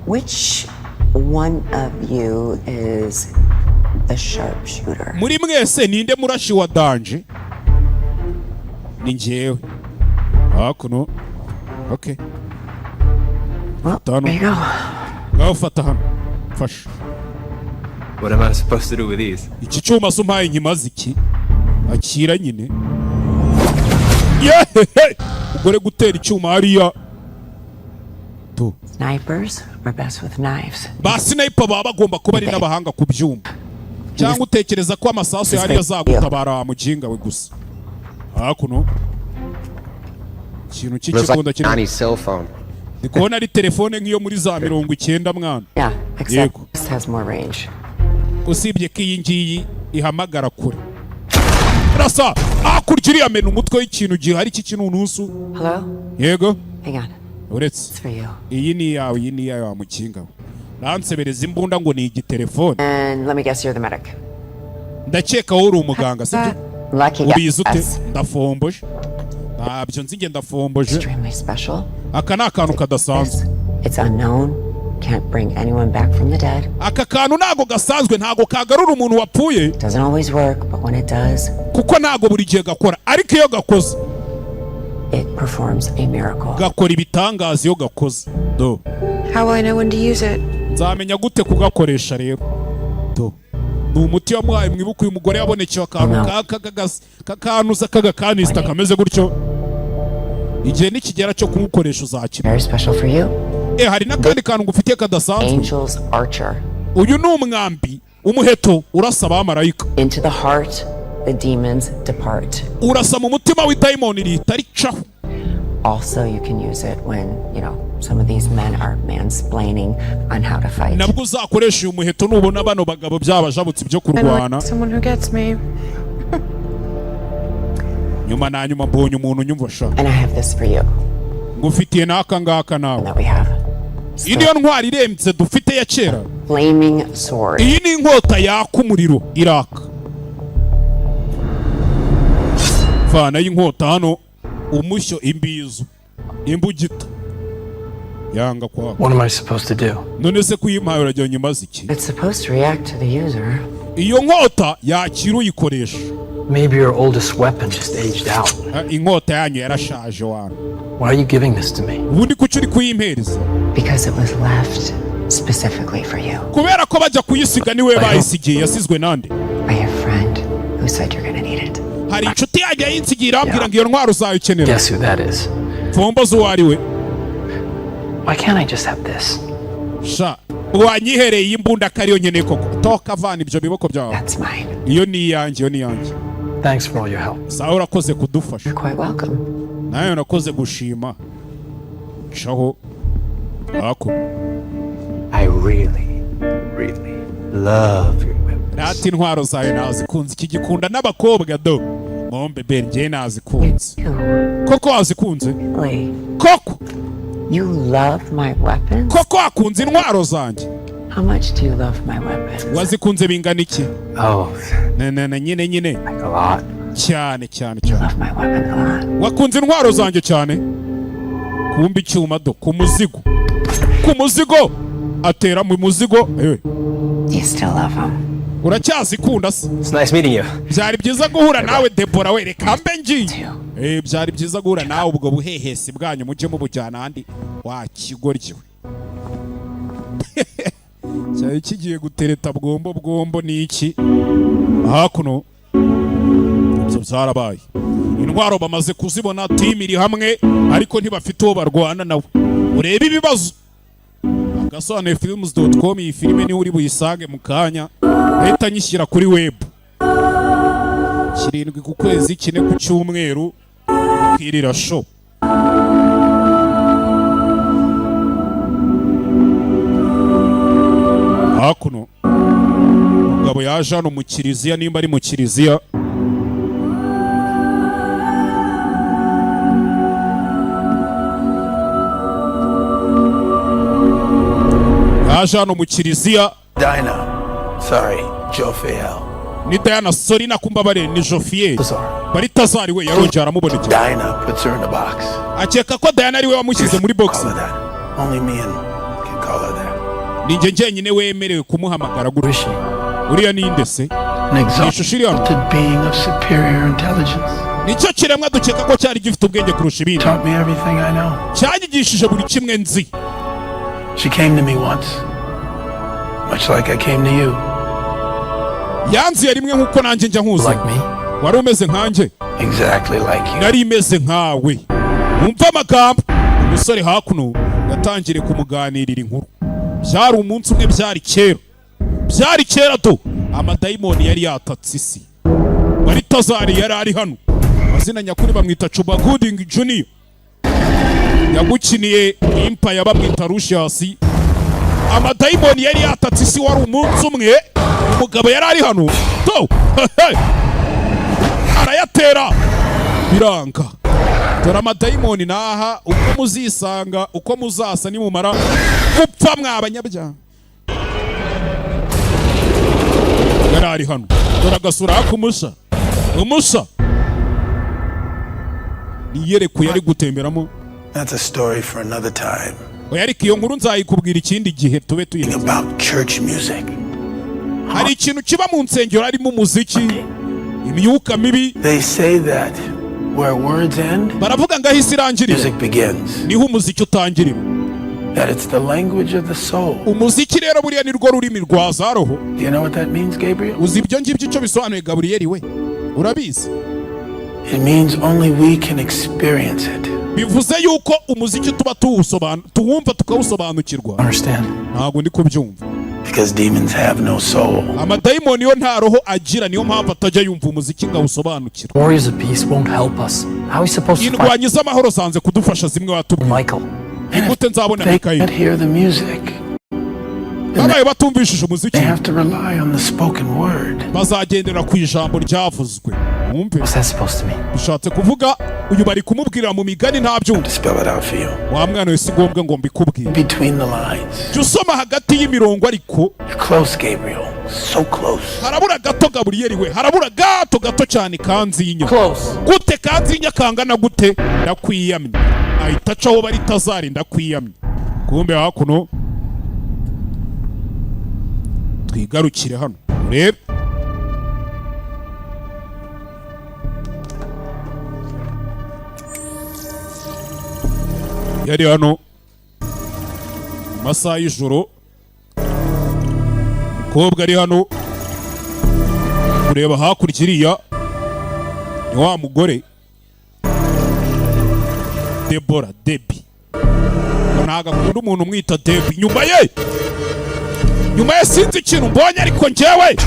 Which one of you is the sharpshooter? Muri mwese ninde murashi wa danje? Ni njyewe. Hakuno. Okay. Well, there you go. Ngaho fata hano. Fasha. What am I supposed to do with these? Iki cyuma sumpaye nkimaze iki? Akira nyine. Ugore gutera icyuma hariya. Snipers are best with knives. Ba sniper baba bagomba kuba ari n'abahanga ku byuma. Cyangwa utekereza ko amasasu yari yazagutabara muginga we gusa. Hakuno. Ikintu cy'ikikunda kiri. Like cell phone. Ndikubona ari telefone nk'iyo muri za 90 mwana. Yeah, except this has more range. Usibye ko iyi ngiyi ihamagara kure. Rasa akurya iriya mena umutwe w'ikintu gihari cy'ikinunusu. Hello? Yego. Hang on. Uretse. It's for you. Iyi ni yawe wa mukinga. Nansebereza imbunda ngo ni igitelefone. And let me guess, you're the medic. Ndakeka wowe uri umuganga sibyo? Lucky ubizi ute? Ndafomboje. Ntabyo nzi nge ndafomboje. Extremely special. Aka ni akantu kadasanzwe. It's unknown, can't bring anyone back from the dead. Aka kantu nago gasanzwe ntago kagarura umuntu wapfuye. Doesn't always work, but when it does, kuko nago buri gihe gakora, ariko iyo gakoze it performs a miracle. Gakora ibitangaza iyo gakoze. Do. How will I know when to use it? Nzamenya gute kugakoresha rero. Do. Ni umuti wamuhaye mwibuka uyu mugore yabonekewe akantu kakanuza kagakanista kameze gutyo. Igihe nikigera cyo kumukoresha uzakira. Very special for you. Hari nakandi kantu ngufitiye kadasanzwe. Angel's archer. Uyu ni umwambi umuheto urasa abamarayika. Into the heart the demons depart. Urasa mu mutima w'idayimoni ritaricaho. Also you can use it when, you know, some of these men are mansplaining on how to fight. Nabwo uzakoresha uyu muheto nubona bano bagabo byabajabutse byo kurwana. Someone who gets me. Nyuma na nyuma mbonye umuntu nyumvasha. And I have this for you. Ngufitiye naka ngaka nawe. That we have. Iniyo ntwari iremtse dufite ya kera. Flaming sword. Iyi ni inkota yaka umuriro iraka. Vana y'inkota hano umushyo imbizo imbugita yanga kwa. What am I supposed to do? None se kuyimpaye urajya nyuma ziki? It's supposed to react to the user. Iyo nkota yakira uyikoresha. Maybe your oldest weapon just aged out. Inkota yanyu yarashaje wana. Why are you giving this to me? Ubundi kuki uri kuyimpereza? Because it was left specifically for you. Kubera ko bajya kuyisiga niwe bayisigiye yasizwe nande. I have a friend who said you're gonna need it. Hari inshuti yajya yinsigira ambwira ngo iyo ntwaro uzayikenera. Guess who that is? Fombozo wariwe. Why can't I just have this? Sha, wanyihereye imbunda kariyo nyene koko. Toka vana ibyo biboko byawe. That's mine. Iyo ni yanjye, iyo ni yanjye. Thanks for all your help. Sawa urakoze kudufasha. You're quite welcome. Nayo nakoze gushima. Shaho. Ako. I really love your weapons. Nati ntwaro zayo nazikunze iki gikunda n'abakobwa do. Mombe benje nazikunze. Koko wazikunze? Really? Koko. You love my weapons? Koko akunze intwaro zanjye. How much do you love my weapons? Wazikunze bingana iki? Oh, nyine. like a lot. Cyane. You love my weapons a lot. Wakunze intwaro zanjye cyane? Kumbi cyuma do ku muzigo. Ku muzigo atera mu muzigo. You still love them. Uracyazikunda se? It's nice meeting you. Byari byiza guhura nawe Deborah we reka mbe ngiye. Byari byiza guhura nawe ubwo buhehesi bwanyu mujye mubujyana handi wakigoryiwe. Cyari kigiye gutereta bwombo ni iki? Hakuno ibyo byarabaye. Intwaro bamaze kuzibona, team iri hamwe ariko ntibafite uwo barwana nawe. Urebe ibibazo. Agasobanufilms.com iyi filime ni uri buyisange mu kanya. Leta nyishyira kuri web. 7 ku kwezi 4 ku cyumweru kwirira show. Hakuno umugabo yaje hano mu kiriziya, nimba ari mu kiriziya. Yaje hano mu kiriziya. Sorry, Jophiel. Ni Diana, sorry nakumbabare ni Jophiel. Bari Tazari we yarongera aramubonekera. Diana puts her in a box. Akeka ko Diana ari we wamushyize muri box. Only me can call her that. Ni nje nyine wemerewe kumuhamagara gutya. Uriya ni inde se? An exalted being of superior intelligence. Nicyo kiremwa dukeka ko cyari gifite ubwenge kurusha ibindi. Taught me everything I know. Cyanyigishije buri kimwe nzi. She came to me once, much like I came to you. Yanzi rimwe nkuko nanjye njya nkuza. Like me? Wari umeze nkanje? Exactly like you. Nari imeze nkawe. Umva amagambo. Umusore hakuno yatangire kumuganirira inkuru. Byari umunsi umwe, byari kera to amadayimoni yari yatatse isi. Bari Tazari yari ari hano. Mazina nyakuri bamwita Chuba Gooding Junior. Yagukiniye Empire bamwita Lucius. Amadayimoni yari yatatse isi, wari umunsi umwe umugabo yari ari hano to arayatera biranga. Dore amadayimoni naha uko muzisanga, uko muzasa nimumara gupfa mwabanyabyaha. Yari ari hano. Dore agasura kumusha niyereko yari gutemberamo. That's a story for another time. oya ariko iyo nkuru nzayikubwira ikindi gihe tube tuyiretse. About church music. Hari ikintu kiba mu nsengero harimo umuziki, imyuka mibi. They say that where words end, baravuga ngo ahise irangirira, music begins. Niho umuziki utangirira. That it's the language of the soul. Umuziki rero buriya ni rwo rurimi rwa za roho. Do you know what that means, Gabriel? Uzi ibyo ngibyo icyo bisobanuye Gabriel we? Urabizi? It means only we can experience it. Bivuze yuko umuziki tuba tuwumva tukawusobanukirwa. Understand? Ntabwo ndi kubyumva. Because demons have no soul. Amadayimoni yo nta roho agira, niyo mpamvu atajya yumva umuziki ngo awusobanukirwe. Warriors of peace won't help us. How are we supposed to fight? Indwanyi z'amahoro zanze kudufasha zimwe watubwiye. Michael. Igute nzabona Michael. They can't hear the music. Babaye batumvishije umuziki. They have to rely on the spoken word. Bazagendera ku ijambo ryavuzwe. Mwumve. What's that supposed to mean? Bishatse kuvuga uyu bari kumubwira mu migani ntabyumva. Spell it out for you. Wa mwana wese ngombwa ngo mbikubwire. Between the lines. Jya usoma hagati y'imirongo ariko. Close, Gabriel. So close. Harabura gato Gabriel we. Harabura gato cyane kanzinya. Close. Gute kanzinya kangana gute? Ndakwiyamye. Ahita acaho bari tazari ndakwiyamye. Kumbe hakuno twigarukire hano. Rebe. Yari hano masaha y'ijoro, umukobwa ari hano kureba hakurya iriya ni wa mugore Debora Debi. Ntago akunda umuntu umwita Debi. Nyuma ye sinzi ikintu mbonye ariko njyewe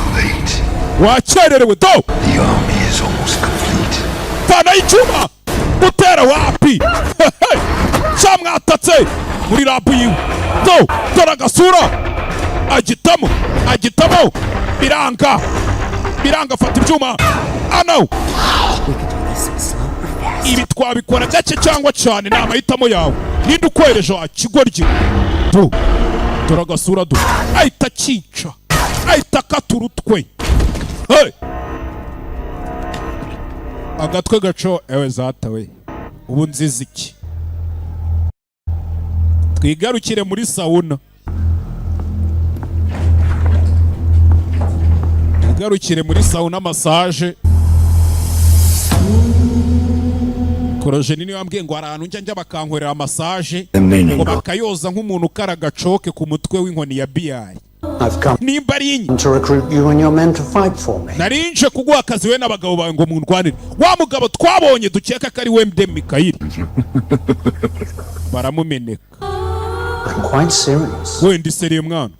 wakererewe do. Fana y'icyuma mutera wapi cyamwatatse muri rabu yiwe do. Dore agasura agitamo biranga fata ibyuma ano. Ibi twabikora gake cyangwa cyane ni amahitamo yawe. Ninde ukwereje wa kigoryi do. Dore agasura do ahita cyica ahita katurutwe. Hey, agatwe gaco ewe zatawe ubu nziza iki. Twigarukire muri sauna. Twigarukire muri sauna massage. Koroje nini wambwiye ngo arantu njya bakankorera massage ngo bakayoza nk'umuntu ukaraga coke ku mutwe w'inkoni ya BI. Nimba ari inyi to recruit you and your men to fight for me. Narinje kuguha akazi we n'abagabo bawe ngo mundwanire. Wa mugabo twabonye dukeka kari we Mdem Mikhail. Baramumeneka. I'm quite serious. We ndi seriye mwana.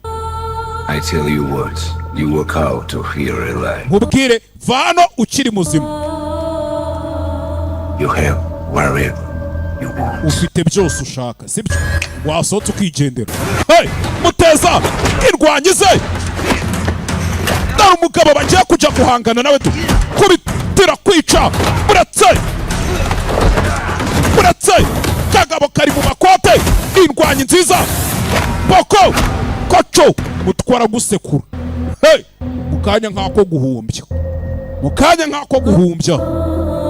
I tell you what, you work out to hear a lie. Mubwire vano ukiri muzima. You have whatever you want. Ufite byose ushaka, sibyo? Wasohotse ukigendera. Hey, muteza irwanyize. Dore umugabo bagiye kujya guhangana nawe tu. Kubitira kwica. Muratse. Kagabo kari mu makote. Indwanyi nziza. Boko. Kocho. Mutwara gusekura. Hey, mukanya nkako guhumbya.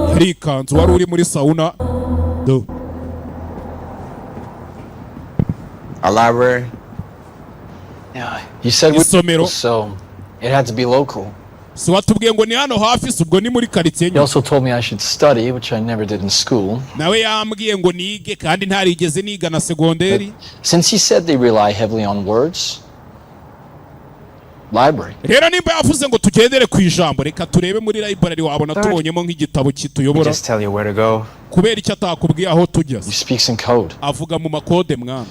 Yari ikanzu wari uri muri sauna do. A library? Yeah, you said Isomero. So it had to be local. So watubwiye ngo ni hano hafi subwo ni muri quartier. He also told me I should study, which I never did in school. Nawe yambwiye ngo nige kandi ntarigeze niga na segonderi. Since he said they rely heavily on words, library. Rero nimba yavuze ngo tugendere ku ijambo, reka turebe muri library wabona tubonyemo nk'igitabo kituyobora. Just tell you where to go. Kubera icyo atakubwiye aho tujya. He speaks in code. Avuga mu makode mwana.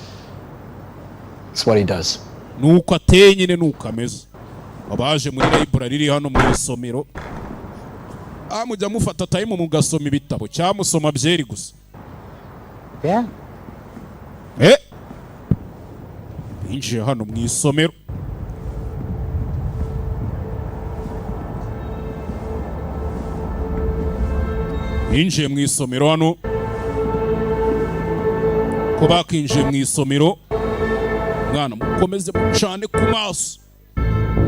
That's what he does. Nuko ateye nyine nuko ameze. Abaje muri library iri hano mu isomero. Mujya mufata time mugasoma ibitabo cyamusoma byeri gusa. Yeah. Binjiye hano mu isomero. Binjiye mu isomero hano. Ko bakinjiye mu isomero. Mwana mukomeze mucane ku maso.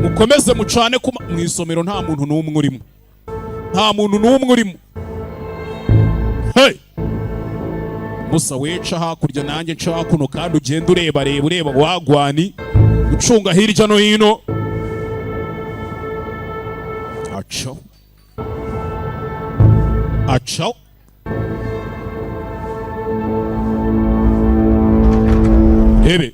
Mukomeze mucane mu isomero nta muntu n'umwe urimo. Hey! musa weca hakurya nanjye nca hakuno kandi ugenda ureba wagwani ucunga hirya no hino. Acho Ebe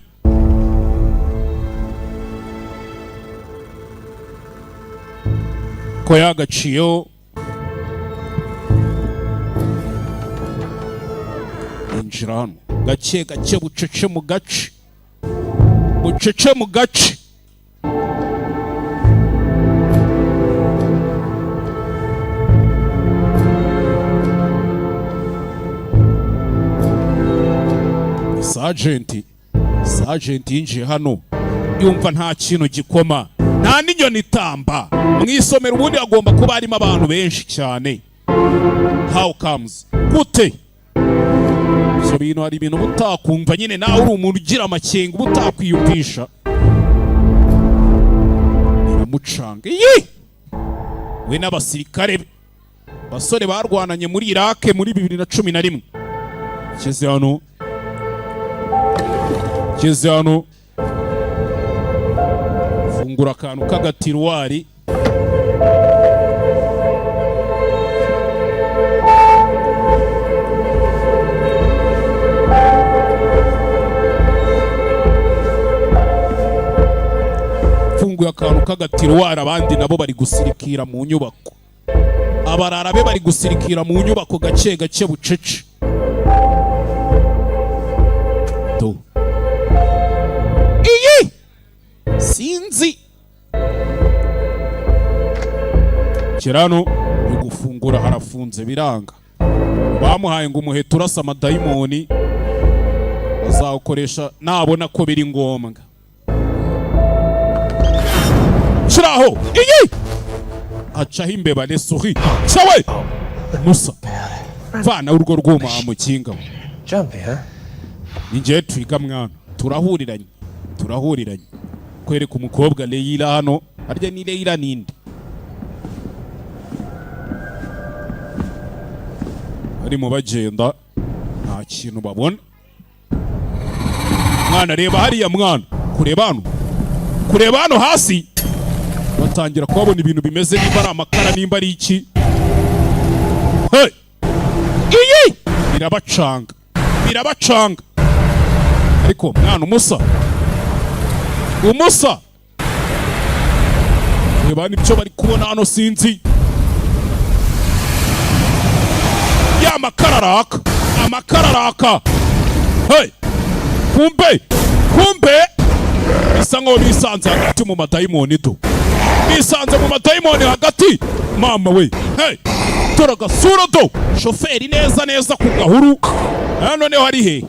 ko yagaciyeho injira hano gake bucece mu gace Sergeant yinjiye hano yumva nta kintu gikoma nta n'inyoni itamba mu isomero ubundi agomba kuba harimo abantu benshi cyane. How comes gute so bintu hari ibintu butakumva nyine nawe uri umuntu ugira amakenga butakwiyumvisha biramucanga we n'abasirikare basore barwananye muri Iraq muri 2011 keze hano fungura akantu k'agatiruwari abandi nabo bari gusirikira mu nyubako abararabe bari gusirikira mu nyubako gake bucece. Sinzi kirano ni gufungura harafunze biranga bamuhaye ngo umuheto urasa amadayimoni azawukoresha nabona ko biri ngombwa. Shiraho acaho imbeba nesuri cawe musa vana urwo rwuma mukinga ninjye twiga mwana turahuriranye kwereka umukobwa Leila hano arya ni Leila ninde ari mu bagenda nta kintu babona. Mwana reba hariya mwana kureba hano hasi batangira kubabona ibintu bimeze niba ari amakara nimba ari iki. birabacanga ariko mwana umusa reba nibyo bari kubona hano sinzi ya amakara araka kumbe bisa nko bisanze hagati mu madayimoni hagati mama we tora gasura do shoferi neza ku gahuru noneho hari he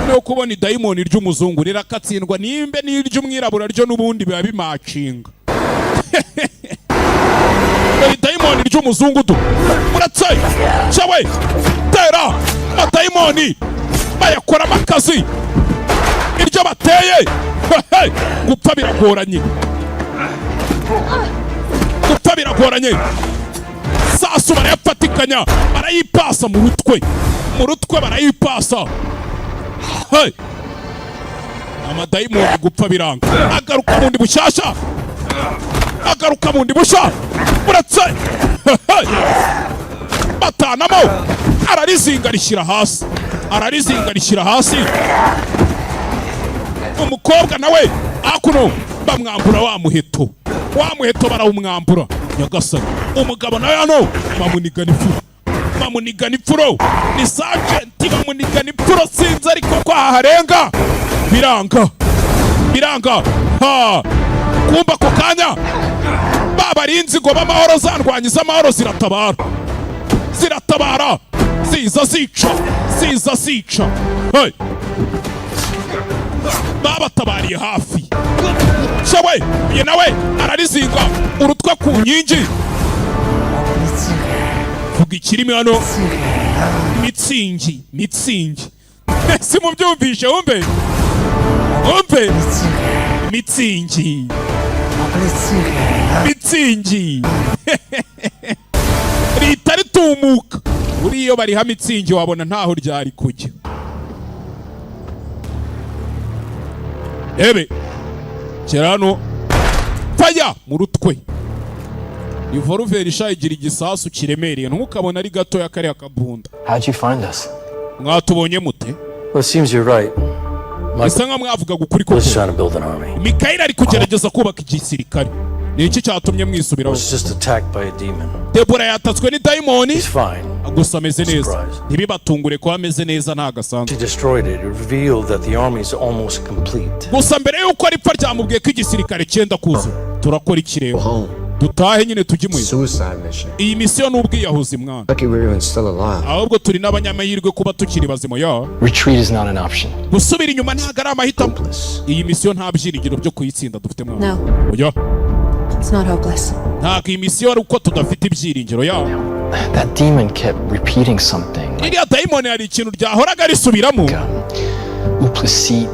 no kubona idayimoni ry'umuzungu rirakatsindwa nimbe n'iry'umwirabura ryo nubundi biba bimacinga. Idayimoni ry'umuzungu do muratse cawe tera adayimoni bayakora makazi iryo bateye gupfa biragoranye sasu barayafatikanya barayipasa mu rutwe barayipasa. Amadayimoni gupfa biranga agaruka bundi busha muratse batanamo ararizinga rishyira hasi umukobwa nawe akuno bamwambura wa muheto barawumwambura nyagasani umugabo nawe hano bamunigana ifuro ni sergeant bamunigana ifuro sinzi ariko ko harenga biranga kumba ko kanya babarinzi ngo b'amahoro zandwanyiza amahoro ziratabara ziza zica babatabariye hafi shawe ye nawe ararizinga urutwe ku nkingi vuga ikirimi hano mitsingi si mubyumvishe umbe mitsingi ritari tumuka Uri iyo bari hamitsingi wabona ntaho ryari kujya. Ebe Kerano faya mu rutwe. Ivoruveri ishayigira igisasu kiremereye ntukabona ari gato ya kare akabunda. How'd you find us? Mwatubonye mute? Well, it seems you're right. Bisa nka mwavuga gukuri ko. Let's try to build an army. Mikaeli ari kugerageza kubaka igisirikare. Ni iki cyatumye mwisubiraho? Was just attacked by a demon. Debora yatatswe ni daimoni. He's fine. Gusa ameze neza. Ntibibatungure ko ameze neza nta gasanzwe. She destroyed it. It revealed that the army is almost complete. Gusa mbere yuko ari pfa ryamubwiye ko igisirikare cyenda kuza. Turakora ikirego. Dutahe nyine tujimwe. Iyi mission n'ubwiyahuzi mwana. Ahubwo turi n'abanyamahirwe kuba tukiri bazimo ya. Retreat is not an option. Gusubira inyuma ntago ari amahitamo. Iyi mission nta byiringiro byo kuyitsinda dufite mwana. No. Oya. It's not hopeless. Ntago iyi mission ari uko tudafite ibyiringiro ya. That demon kept repeating something. Iriya daimoni hari ikintu ryahoraga risubiramo. Uplacide.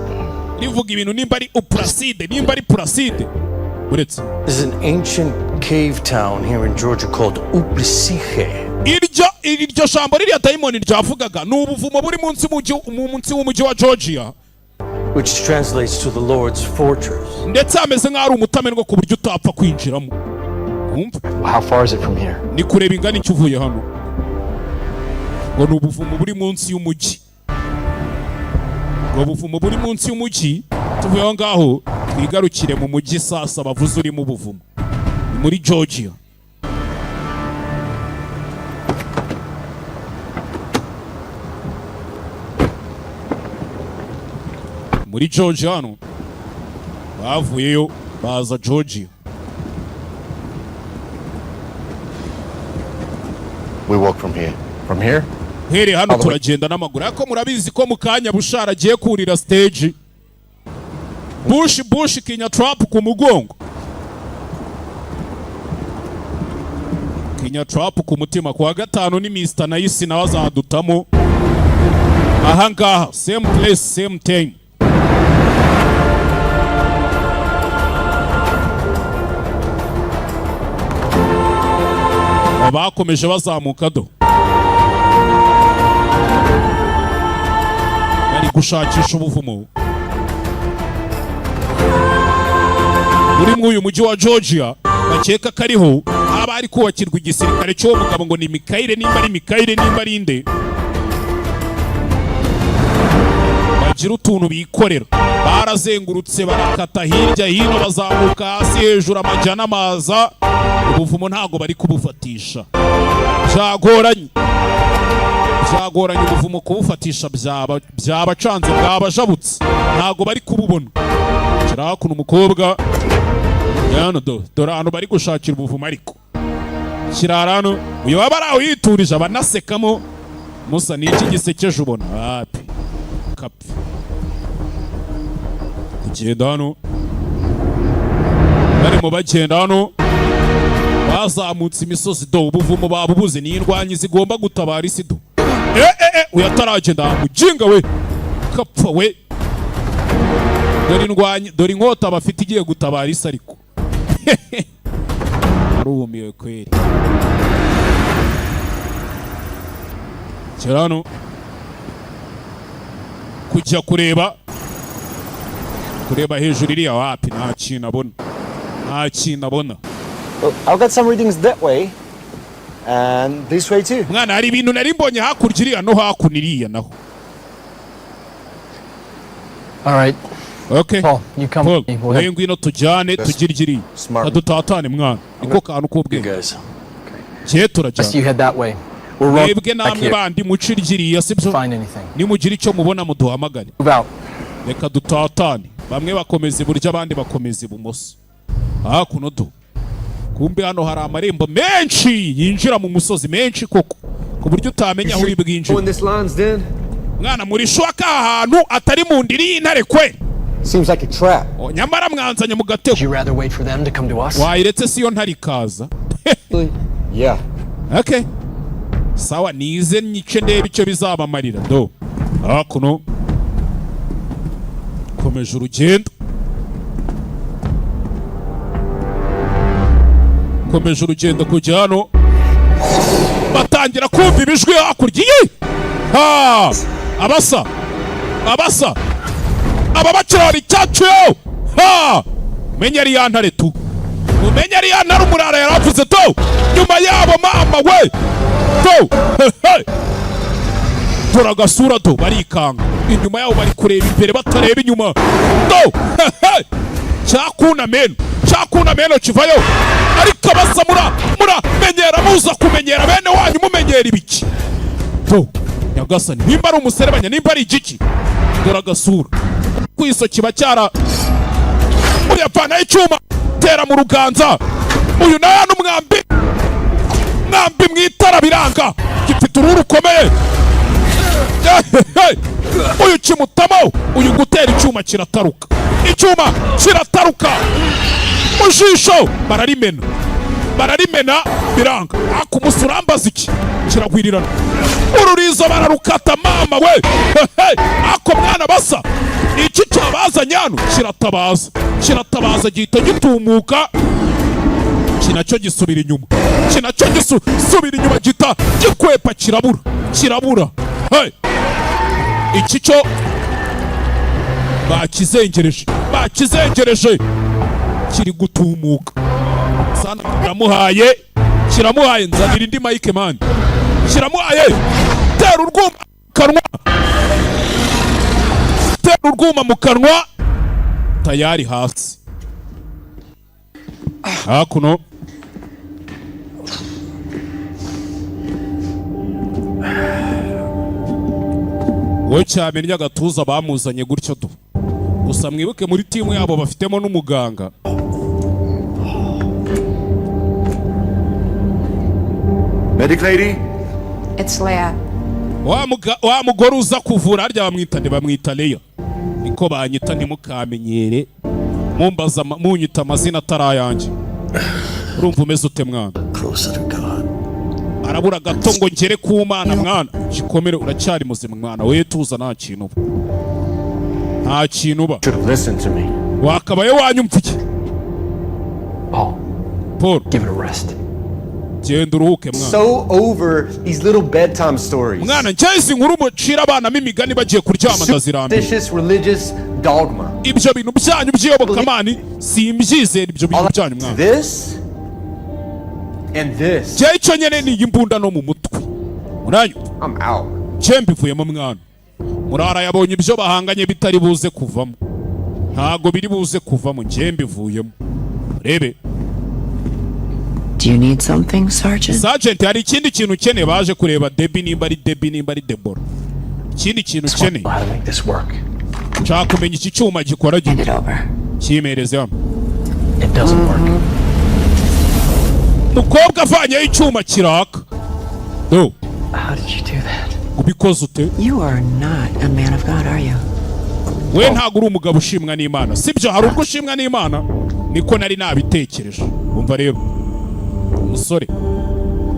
Rivuga ibintu nimba ari uplacide, nimba ari placide. There's an ancient cave town here in Georgia called Uplisihe. Iryo shambo ririya daimoni ryavugaga ni ubuvumo buri munsi w'umujyi wa Georgia. Which translates to the Lord's fortress. Ndetse ameze nk'ari umutamenwa ku buryo utapfa kwinjiramo. How far is it from here? Ni kureba ingana icyo uvuye hano. Ngo ni ubuvumo buri munsi y'umujyi. Ngo ubuvumo buri munsi y'umujyi tuvuye aho ngaho twigarukire mu mujyi sasa bavuze uri mu buvumo. Muri Georgia. Muri Georgia hano bavuyeyo baza Georgia. We walk from here. From here? Here hano turagenda n'amaguru. Ariko murabizi ko mukanya Bushara agiye kurira stage. Bush Kinya Trap ku mugongo. Kinya Trap ku mutima kwa gatanu ni Mr. Nice nawe azadutamo. Aha ngaha same place same time. Bakomeje bazamuka do. Bari gushakisha ubuvumo. Muri mwuyu mujyi wa Georgia bakeka kariho aba ari kubakirwa igisirikare cyo mugabo ngo ni Mikaeli nimba ari inde. Bagira utuntu bikorera. Barazengurutse barakata hirya hino bazamuka hasi hejuru amajyana amaza. Ubuvumo ntago bari kubufatisha. Byagoranye ubuvumo kubufatisha byabacanze bwabajabutse. Ntago bari kububona. Kira kuno umukobwa yano dore ahantu bari gushakira ubuvumo ariko. Kirarano uyu waba araho yiturije abanasekamo musa n'iki gisekeje ubona. Hapi. Kapfi. Kugenda hano. Barimo bagenda hano. Bazamutse imisozi do ubuvumo babubuze ni indwanyi zigomba gutabara isi do. Uyataragenda mujinga we. Kapfa we. Dore inkota bafite igiye gutabara isi ariko. Arumiwe kweli. Kirano kujya kureba hejuru iriya wapi nta kintu abona. Well, I'll get some readings that way and this way too. Mwana hari ibintu nari mbonye hakurya iriya no hakuno iriya naho. All right. Okay. Paul, you come. Wewe ngwino tujyane tugirigiri. Adutatane mwana. Niko kantu k'ubwenge. Je turajyana. You head that way. Mwebwe namwe bandi mucirigiriya sibyo? Nimugira icyo mubona muduhamagare. Reka dutatane. Bamwe bakomeza iburyo abandi bakomeza ibumoso. Hakuno do. Kumbe hano hari amarembo menshi yinjira mu musozi menshi koko. Ku buryo utamenya aho uri bwinjire. Mwana muri shwaka ahantu atari mu ndiri y'intare kwe. Seems like a trap. Nyamara mwanzanye mu gatego. You rather wait for them to come to us? Wairetse siyo ntari kaza. Yeah. Okay. Sawa nize nyice ndebe icyo bizabamarira do. Hakuno. Komeje urugendo. Komeje urugendo kujya hano batangira kumva ibijwi hakurya. Ha! Abasa aba bakirari cyacu yo. Ha! Menya ari yantare tu. Umenya ari yantare umurara yaravuze to. Nyuma yabo mama we. To. Tora gasura to barikanga. Inyuma yabo bari kureba imbere batareba inyuma. To. Chakuna meno chivayo. Ariko abasa mura menyera muza kumenyera bene wanyu mumenyera ibiki. To. Nyagasani nimba ari umuserebanya nimba ari igiki. Tora gasura. Kwiso kiba cyara uyapana icyuma tera mu ruganza. Uyu nayo n'umwambi mwitara biranga gifite ururu rukomeye. Uyu kimutamo uyu gutera icyuma kirataruka. Icyuma kirataruka mujisho bararimena biranga. Akumusurambaza iki kiragwirirana. Ururizo bararukata mama we. Ako mwana basa iki cyabaza nyanu kiratabaza gihita gitumuka. Kinacyo gisubira inyuma. Gita gikwepa kirabura. Iki cyo bakizengereje kiri gutumuka. Sana kiramuhaye nzanira indi Mike man. Kiramuhaye tera urwuma mu kanwa tayari hasi. Hakuno wowe cyamenya agatuza bamuzanye gutyo tu. Gusa mwibuke muri timu yabo bafitemo n'umuganga. Medic lady? It's Leia. Wa mugore uza kuvura harya bamwita Leia. Niko banyita ntimukamenyere. Mumbaza munyita amazina atarayanjye. Urumva umeze ute mwana? Closer to God. Arabura gato ngo ngere ku Mana mwana. Gikomere uracyari muzima mwana. We tuza nta kintu uba. Listen to me. Wakabaye wanyumva iki? Paul. Give it a rest. Genda uruhuke mwana. So over these little bedtime stories. Mwana ncyahise inkuru mucira abana mimigani bagiye kuryama ndazirambiwe. Superstitious religious dogma. Ibyo bintu byanyu by'iyobokamana simbyizera ibyo bintu byanyu mwana. This and this. Cyo icyo nyene ni imbunda no mu mutwe. Muranyu. I'm out. Cyembivuyemo mwana. Murara yabonye ibyo bahanganye bitari buze kuvamo. Ntago biri buze kuvamo cyembivuyemo. Rebe. Do you need something, Sergeant? Sergeant, hari ikindi kintu ukeneye baje kureba Debbie nimba ari Deborah. Ikindi kintu ukeneye. Nshaka kumenya iki cyuma gikora gite. Kimereze hano. It doesn't work. Mukobwa avanye icyuma kiraka. No. How did you do that? Ubikoze ute? You are not a man of God, are you? We ntago uri umugabo ushimwa n'Imana. Sibyo hari ubwo ushimwa n'Imana. Niko nari nabitekereje. Umva rero. Musore.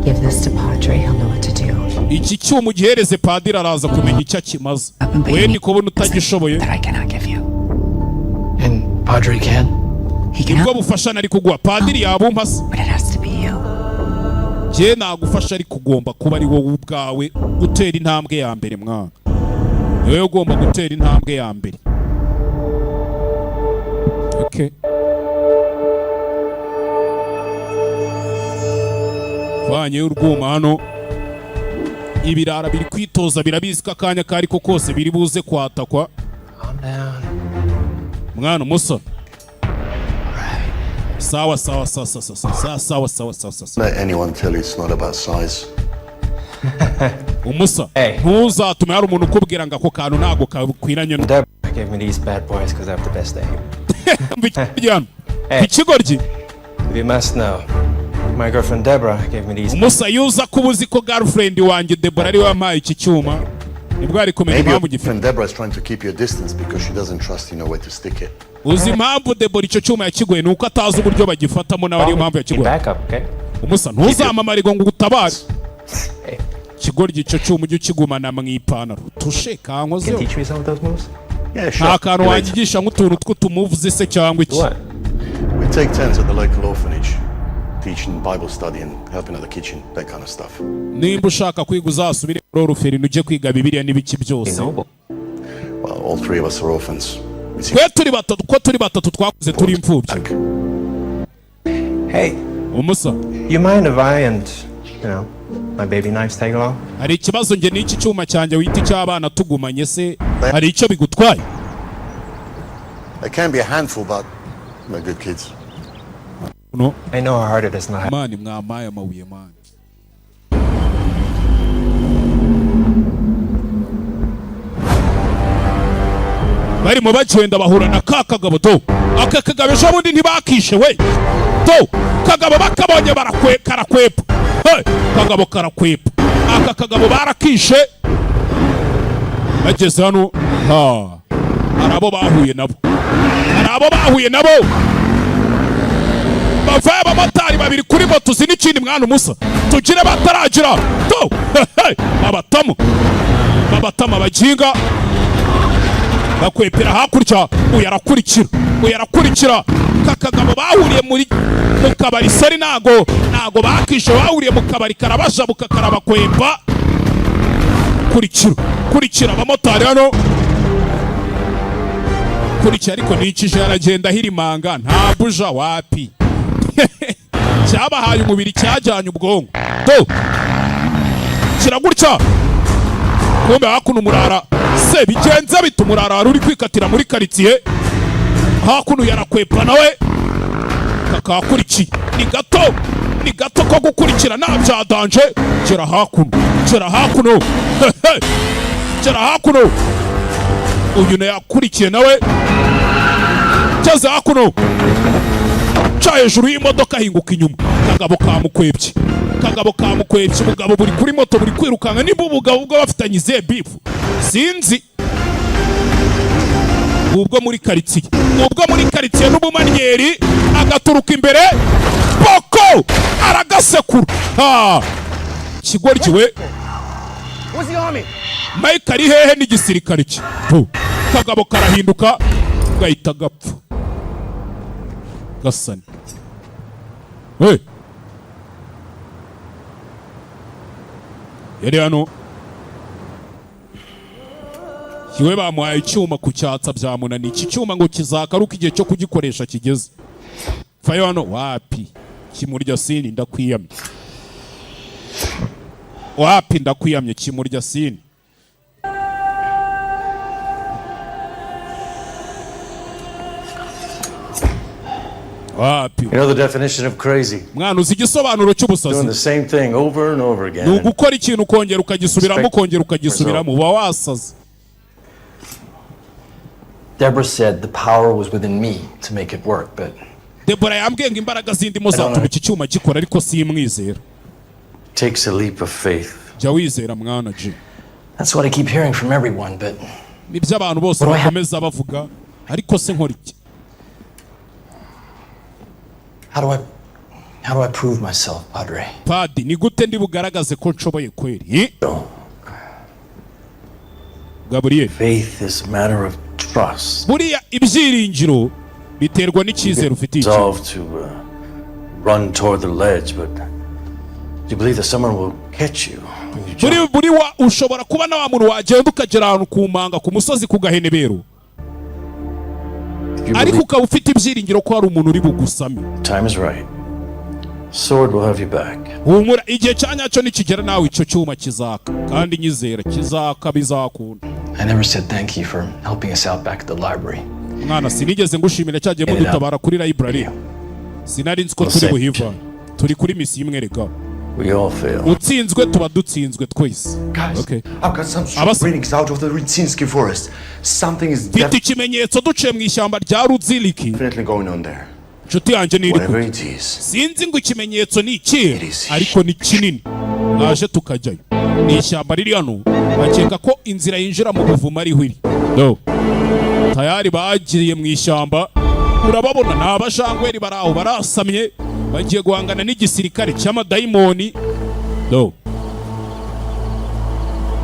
Give this to Padre, he'll know what to do. Iki cyuma ugihereze padiri araza kumenya icyo kimaze. We ni kubona utagishoboye. That I cannot give you. And Padre can? He can. Nibwo bufasha nari kuguha padiri yabumpa se. But it has to be you. Je nagufasha ari kugomba kuba ari wowe ubwawe gutera intambwe ya mbere mwana. Wewe ugomba gutera intambwe ya mbere. Okay. Vanye urwuma hano. Ibirara biri kwitoza birabizi ko akanya kari ko kose biri buze kwatakwa. Mwana musa. Sawa. Let anyone tell you it's not about size. Umusa. Ntuzatume hari umuntu ukubwira ngo ako kantu ntago kakwiranye. Deborah gave me these bad boys because I have the best day. Ikigoryi. You must know. My girlfriend Deborah gave me these. Umusa yuza kubuzi ko girlfriend wanjye Deborah ari wampaye iki cyuma. Nibwo ari kumenya impamvu gifite. Maybe Deborah is trying to keep your distance because she doesn't trust you know where to stick it. Uzi impamvu Deborah icyo cyuma yakiguye nuko atazi uburyo bagifatamo nawe ari impamvu yakiguye. Umusa ntuzamamare ngo utabare. Kigoryi icyo cyuma ujye ukigumana mu ipantaro. Tushe kankoze. Can you teach me some of those moves? Yeah, sure. Nta kantu wanyigisha nk'utuntu tw'utumuvuze se cyangwa iki. We take turns at the local orphanage. teaching Bible study and helping at the kitchen, that kind of stuff. Nimba ushaka kwiga uzasubire muri Orpheline uje kwiga Bibiliya n'ibiki byose. Well, all three of us are orphans. Turi batatu twakuze turi imfubyi. Hey, Umusa, you mind if I and, my baby knives tag along? hari ikibazo nge n'iki cyuma cyanjye wita cy'abana tugumanye se hari icyo bigutwaye? They can be a handful, but they're good kids. No. I know how hard it is not. Mani mwamaye amabuye mani. Barimo bagenda bahura na kakagabo to. Aka kagabo ejo bundi ntibakishe we. To kagabo bakabonye karakwepa. Hey, kagabo karakwepa. Aka kagabo barakishe. Bageze hano arabo bahuye nabo. Bavaye abamotari babiri kuri moto uzi n'ikindi mwana umusa tugire bataragira to babatama baginga bakwepera hakurya uyarakurikira kakagabo bahuriye mu kabari sari nago bakishe bahuriye mu kabari karabashabuka karabakwepa kurikira abamotari hano kurikira ariko n'ikije yaragenda hirimanga nta buja wapi cyabahaye umubiri cyajyanye ubwonko to kiragutya kumbe hakuno umurara se bigenze bita umurara uri kwikatira muri karitsiye hakuno yarakwepa nawe kakakurikiye ni gato ko gukurikira nta byadanje kera hakuno uyu na yakurikiye nawe cyaze hakuno ca hejuru y'imodoka hinguka inyuma kagabo kamukwebye ubugabo buri kuri moto buri kwirukanga nimba ubugabo ubwo bafitanye izihe bifu sinzi ubwo muri karitsiye n'ubumanyeri agaturuka imbere poko aragasekura kigoryiwe Mike ari hehe n'igisirikare cye kagabo karahinduka gahita gapfa gasani yari hano kiwe bamuhaye icyuma ku cyatsa byamunani iki cyuma ngo kizakaruka igihe cyo kugikoresha kigeze fayo hano wapi kimurya sini ndakwiyamye kimurya sini You know the definition of crazy? Mwana uzi igisobanuro cy'ubusazi. Doing the same thing over and over again. Nugukora ikintu kongera ukagisubiramo uba wasaze. Deborah said the power was within me to make it work, but Deborah yambwiye ngo imbaraga zindimo zatuma iki cyuma gikora ariko simwizera. Takes a leap of faith. Jya wizera mwana G. That's what I keep hearing from everyone, but nibyo abantu bose bakomeza bavuga ariko se nkora iki? How do I prove myself, Padre? Padi, ni gute ndi bugaragaze ko nshoboye kweri? Gabriel. Faith is a matter of trust. Buriya ibyiringiro biterwa n'icyizere ufitiye. Resolve to run toward the ledge, but you believe that someone will catch you. Buri ushobora kuba na wa muntu wagenda ukagera ahantu kumanga ku musozi ku gahenebero. Ariko ukaba ufite ibyiringiro ko hari umuntu uri bugusame. Time is right. Sword will have you back. Humura igihe cyanyacyo nikigera nawe icyo cyuma kizaka kandi nyizera kizaka bizakunda. I never said thank you for helping us out back at the library. Mwana sinigeze ngushimira cyagiye mu dutabara kuri library. Sinari nzi ko turi buhiva. Turi kuri misi imwe rega. We all fail. Utsinzwe tuba dutsinzwe twese. Okay. I've got some readings out of the Rudzinski forest. Something is ikimenyetso duciye mu ishyamba rya Rudzinski. Definitely going on there. Nshuti yanjye ni iri. Sinzi ngo ikimenyetso ni iki ariko ni kinini. Naje tukajyayo. Ni ishyamba riri hano. Bakeka ko inzira yinjira mu buvumo ari hwiri. No. Tayari bagiye mu ishyamba. Urababona n'abashangweri baraho barasamye. Bagiye guhangana n'igisirikare cy'amadayimoni. No.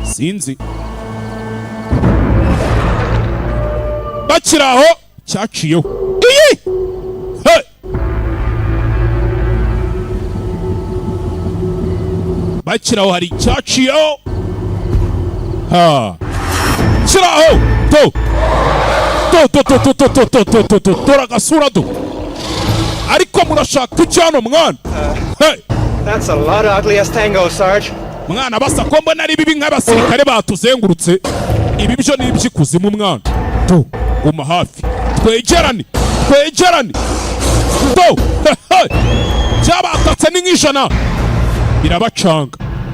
Sinzi. Bakiraho cyaciyeho. bakiraho hari icyaciyeho ha kiraho tora agasura do ariko murashaka iki hano mwana That's a lot of ugly as tango, Sarge. Mwana basa ko mbona ari bibi nk'abasirikare batuzengurutse ibi byo ni iby'ikuzimu mwana to guma hafi twegerane to cyabatatse ni nk'ijana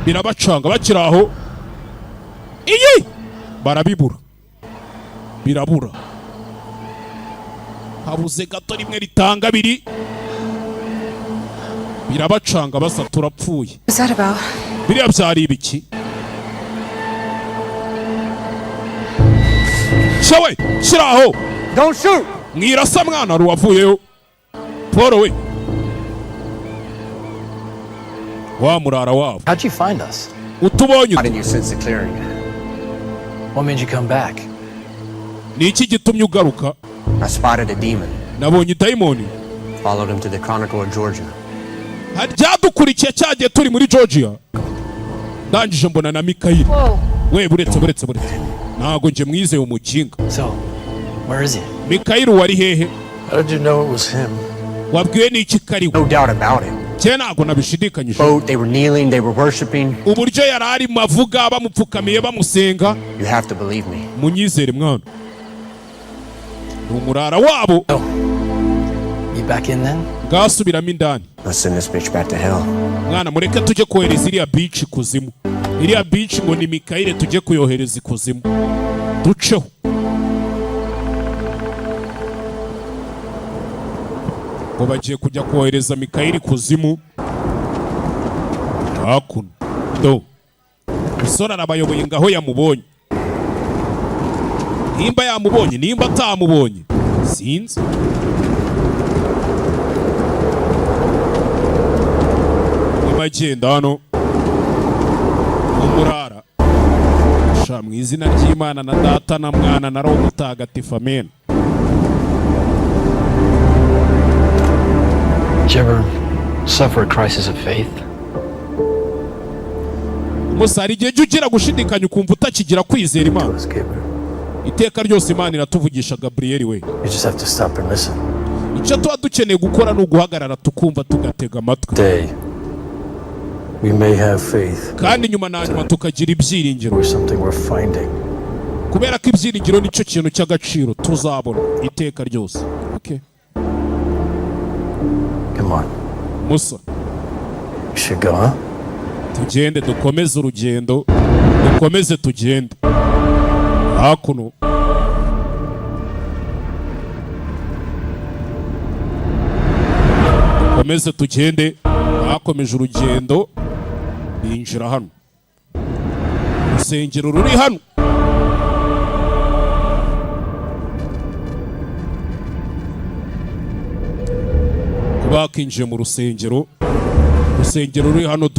birabacanga bakiraho iyi barabibura birabura habuze gato rimwe ritanga biri birabacanga basa turapfuye biriya byari ibiki shawe shiraho don't shoot mwirasa mwana ruwavuyeyo Paul we wa murara wabo how'd you find us utubonye how did you sense the clearing what made you come back ni iki gitumye ugaruka I spotted a demon nabonye dayimoni followed him to the Chronicle of Georgia byadukurikiye cyagiye turi muri Georgia ndangije mbona na Mikayeli we buretse ntago nje mwizeye umukinga so where is he Mikayeli wari hehe how did you know it was him wabwiwe n'iki kari no doubt about it cye ntago nabishidikanyije they were kneeling they were worshiping uburyo yari ari mavuga bamupfukamiye bamusenga you have to believe me munyizere mwana umurara wabo you back in then gasubiramo indani let's send this bitch back to hell mwana mureke tujye kohereza iriya beach kuzimu iriya beach ngo ni Mikayeli tujye kuyohereza ikuzimu duceho ngo bagiye kujya kohereza Mikayeli kuzimu hakuno do usora arabayoboye ngaho yamubonye nimba yamubonye nimba atamubonye sinzi agenda hano umurara sha mu izina ry'Imana na data na mwana na roho mutagatifu amen Did you ever suffer a crisis of faith musari igihe ugira gushidikanya ukumva utakigira kwizera Imana iteka ryose Imana iratuvugisha Gabriel we you just have to stop and listen icyo tuba dukeneye gukora ni uguhagarara tukumva tugatega amatwi we may have faith kandi nyuma na nyuma tukagira ibyiringiro or something we're finding kubera ko ibyiringiro nicyo kintu cy'agaciro tuzabona iteka ryose okay come on musa we should go huh? tugende dukomeze urugendo dukomeze tugende hakuno dukomeze tugende hakomeje urugendo binjira hano urusengero ruri hano bakinjiye mu rusengero ruri hano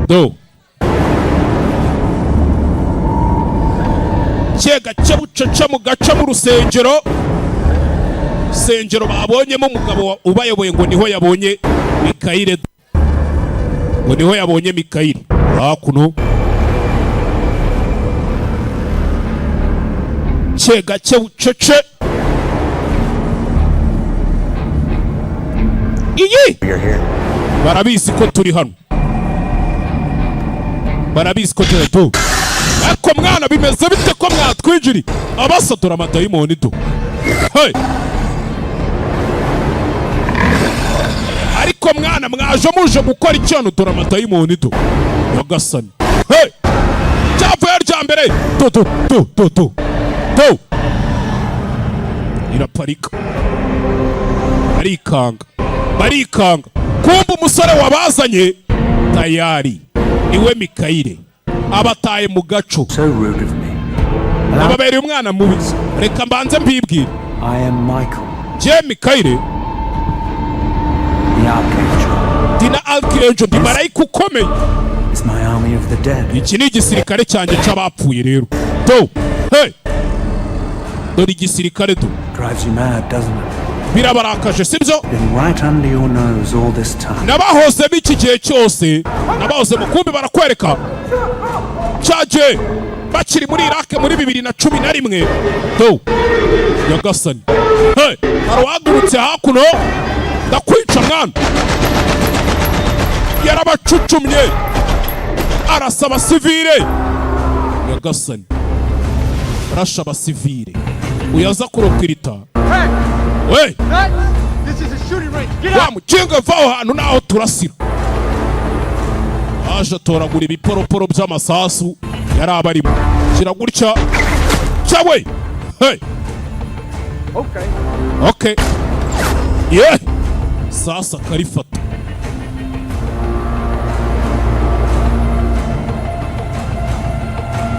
do cyega cyabucaca mu gaca mu rusengero babonyemo umugabo ubayoboye ngo niho yabonye Mikayeli hakuno cyega cyabucaca iyi barabizi ko turi hano barabizi ko turi tu ariko mwana bimeze bite ko mwatwinjiri abasatura amadayimoni tu hey ariko mwana mwaje muje gukora icyano tura amadayimoni tu yagasani hey cyavuye rya mbere tu iraparika barikanga kumva umusore wabazanye tayari iwe Mikayeli abataye mu gaco ababereye umwana mubi reka mbanze mbibwire I am Michael je Mikayeli the archangel dina archangel ndi marayika ukomeye it's my army of the dead iki ni igisirikare cyanjye cy'abapfuye rero hey dore igisirikare drives you mad doesn't it birabarakaje sibyo Been right under your nose all this time. nabahoze b'iki gihe cyose nabahoze mukumbi barakwereka cyaje bakiri muri Iraq muri 2011 do Nyagasani hey arwagurutse hakuno ndakwica mwana yarabacucumye arasaba civile Nyagasani rasha basivile uyaza kurokirita hey This is a shooting range. Get out! Wamukinga vaho hantu naho turasira aje toragura ibiporoporo by'amasasu yari abarimo kira gutya cyawe hey okay yeah sasa karifata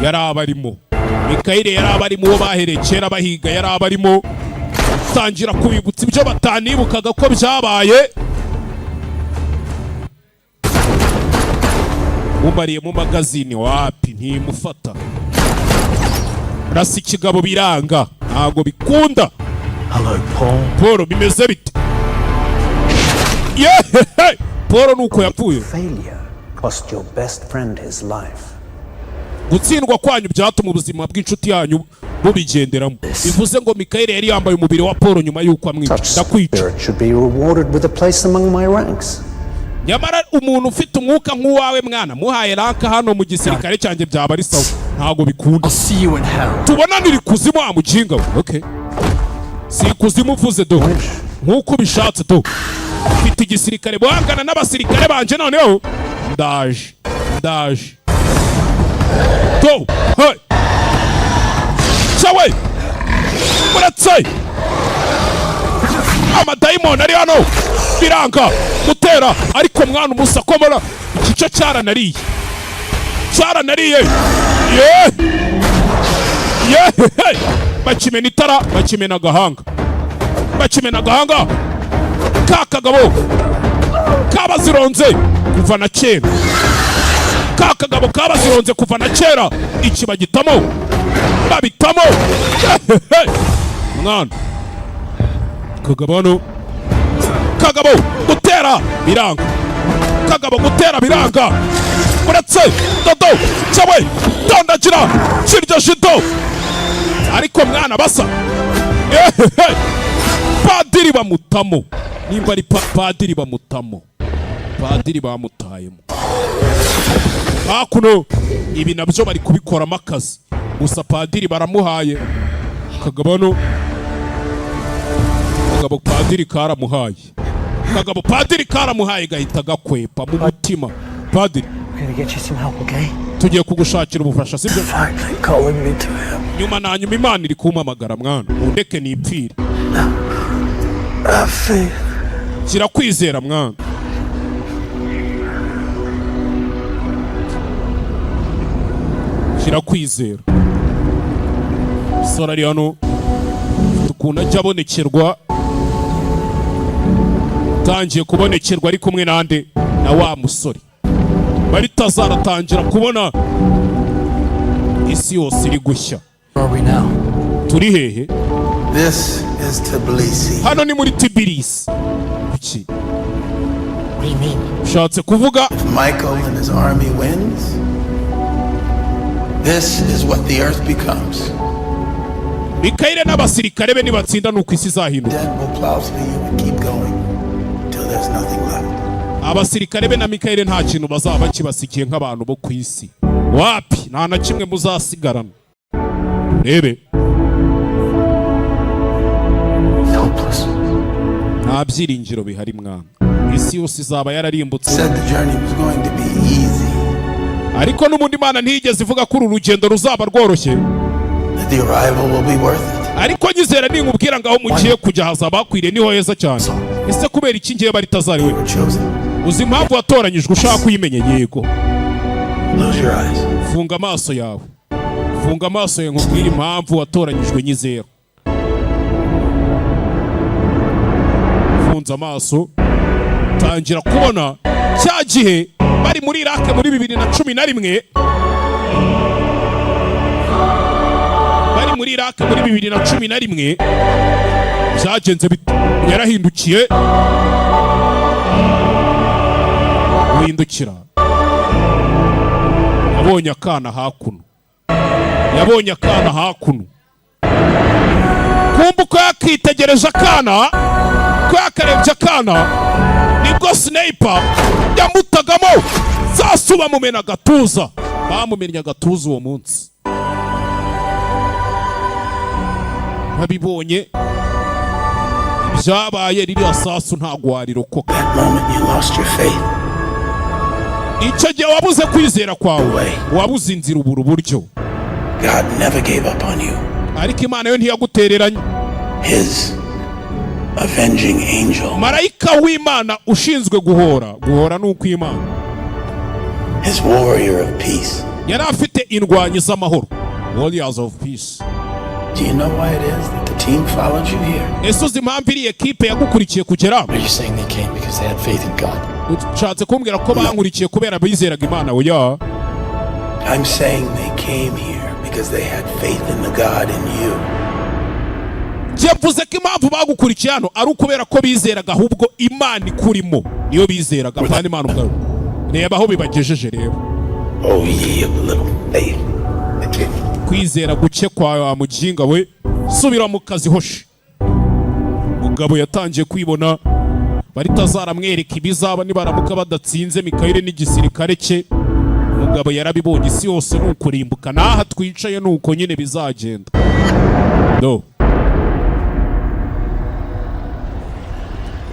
yari abarimo Mikaeli yari abarimo uwo baherekera bahiga yari abarimo tangira kubibutsa ibyo batanibukaga ko byabaye umariye mu magazine wapi ntimufata rasi ikigabo biranga ntago bikunda Hello, Paul. Paul bimeze bite yeah Paul nuko yapfuye Failure cost your best friend his life. gutsindwa kwanyu byatuma ubuzima bw'inshuti yanyu bubigenderamo bivuze ngo Mikaeli yari yambaye umubiri wa Paul nyuma yuko amwica ndakwica Should be rewarded with a place among my ranks. nyamara umuntu ufite umwuka nk'uwawe mwana muhaye ranka hano mu gisirikare cyanjye byaba ari sawa ntago bikunda tubonanira ikuzimu wa mukinga we okay si ikuzimu uvuze do nk'uko ubishatse do ufite igisirikare buhangana n'abasirikare banje noneho ndaje do hey chawe muratse amadayimoni ari hano biranga gutera ariko mwana umusakomora igice cyaranariye bakimena itara bakimena agahanga kakagabo kabazironze kuva na kera kakagabo kabazironze kuva na kera iki bagitamo babitamo mwana kagabo gutera biranga uretse dodo cyawe dondagira kiryo jido ariko mwana basa padiri bamutamo nimba ari padiri bamutayemo hakuno ibi nabyo bari kubikoramo akazi gusa padiri baramuhaye kagabo padiri karamuhaye gahita gakwepa mu mutima padiri tugiye kugushakira ubufasha sibyo nyuma na nyuma Imana iri kumpamagara mwana undeke nipfire kirakwizera mwana kirakwizera sora ari hano ukuntu ajya abonekerwa tangiye kubonekerwa ari kumwe nande na wa musore baritazaratangira kubona isi yose iri gushya turi hehe This is Tbilisi. hano ni muri Tbilisi iki ushatse kuvuga If Michael and his army wins, this is what the earth becomes. Mikaeli n'abasirikare be nibatsinda nuko isi izahinduka Dead will plow through you and keep going till there's nothing left. abasirikare be na Mikaeli nta kintu bazaba bakibasikiye nk'abantu bo ku isi wapi nta na kimwe muzasigarana rebe nta byiringiro bihari mwana isi yose izaba yararimbutse ariko n'ubundi Imana ntiyigeze ivuga ko uru rugendo ruzaba rworoshye ariko nyizera ninkubwira ngaho mugiye kujya hazaba hakwiriye niho heza cyane ese kubera iki ngiye baritazari we uzi impamvu watoranyijwe ushaka kuyimenya yego funga amaso yawe nkubwire impamvu watoranyijwe nyizera funza amaso tangira kubona cya gihe bari muri Iraq muri 2011 bari muri Iraq muri 2011 byagenze bite? Yarahindukiye guhindukira yabonye akana hakuno, yabonye akana hakuno. Kumva ko yakitegereje akana, ko yakarebye akana, nibwo sniper yamutagamo zasuba mumena agatuza. Bamumennye agatuza uwo munsi. Babibonye byabaye ririya sasu ntago warirokoka. Icyo gihe wabuze kwizera kwawe, wabuze inzira ubura uburyo. God never gave up on you. Ariko Imana yo ntiyagutereranye. His avenging angel. Marayika w'Imana ushinzwe guhora nuko Imana. His warrior of peace. Yari afite indwanyi z'amahoro. Warriors of peace. Do you know why it is that the team followed you here? Ese uzi impamvu iri ekipe yagukurikiye kugera? Are you saying they came because they had faith in God? Utshatse kumbwira ko bankurikiye kubera bizeraga Imana oya? I'm saying they came here because they had faith in the God in you. Mvuze ko impamvu bagukurikiye hano ari ukubera ko bizeraga ahubwo Imana ikurimo niyo bizeraga kandi Imana ubwayo. Reba aho bibagejeje rero. Oh yeah, a little faith. Kwizera guke kwa mujinga we, subira mu kazi hoshi. Mugabo yatangiye kwibona baritazamwereka ibizaba nibaramuka badatsinze Mikayire n'igisirikare cye. Mugabo yarabibonye isi yose nukurimbuka, naha twicaye nuko nyine bizagenda. Do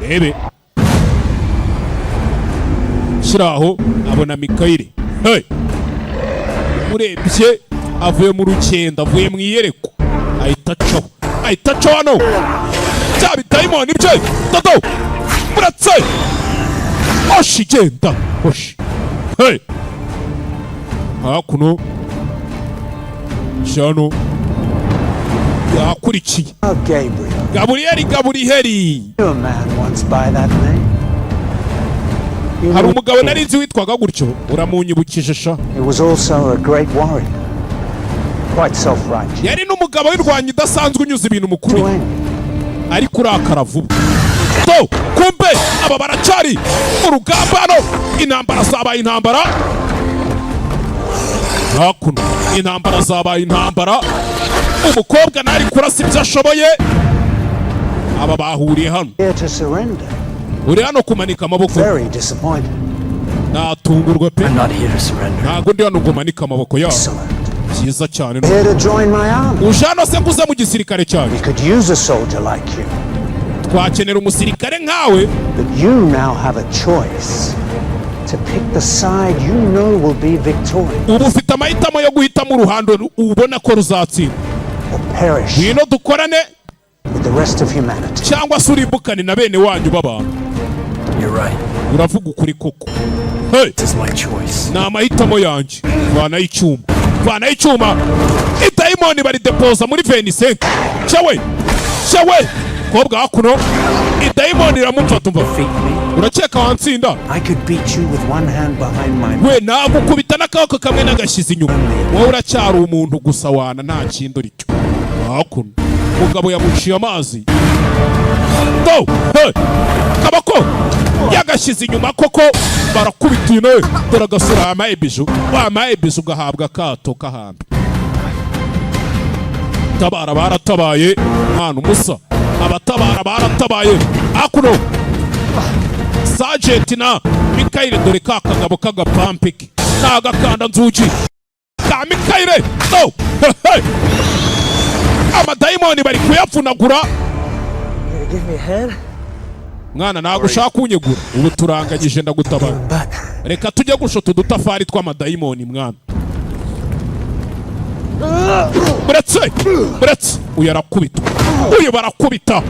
rebe shiraho abona Mikayire, hey, urebye avuye mu rukenda, avuye mu iyereko, ahita acaho hano bya bidayimoni bye. Dodo muratse hoshi genda hoshi, hey, hakuno shano yakurikiye Gaburiyeli. Hari umugabo nari nzi witwaga gutyo, uramunyibukije sha. Yari n'umugabo w'irwanyi udasanzwe unyuze ibintu mukuru, ariko urakara vuba. To kumbe aba baracari urugamba no intambara zabaye intambara. Hakuno intambara zabaye intambara. Umukobwa nari kurasa ibyo ashoboye. Aba bahuriye hano. Uri hano kumanika amaboko. Natungurwa pe. Ntago ndi hano kumanika amaboko yawe. Cyiza cyane. Ujano se kuza mu gisirikare cyane. Twakenera umusirikare nkawe. Ubu ufite amahitamo yo guhitamo uruhando ubona ko ruzatsinda. Ngwino dukorane cyangwa se urimbukane na bene wanyu b'abantu. Uravuga ukuri koko. Hey, ni amahitamo yanjye. Vanayo icyuma. Idayimoni bari depoza muri 25. Shawe kobwa hakuno idayimoni iramufata umva. Urakeka wantsinda? We nagukubita n'akaboko kamwe n'agashyize inyuma. Wowe uracyari umuntu gusa wana nta kindi uri cyo. Hakuno mugabo yamuciye amazi. Do hey, kabako yagashyize inyuma koko barakubita ino turagasura amaebiju wamaebiju gahabwa kato kahamba. Tabara baratabaye mwana umusa, abatabara baratabaye. Hakuno Sergeant na Mikayire dore ka kagabo kagapampiki nagakanda nzuji ka Mikayire. No hey, amadayimoni bari kuyapfunagura. Give me a hand. Mwana nago ushaka kunyegura ubu turanganyije ndagutabara. Reka tujye gushota udutafari tw'amadayimoni mwana. Buretse uyu arakubita, uyu barakubita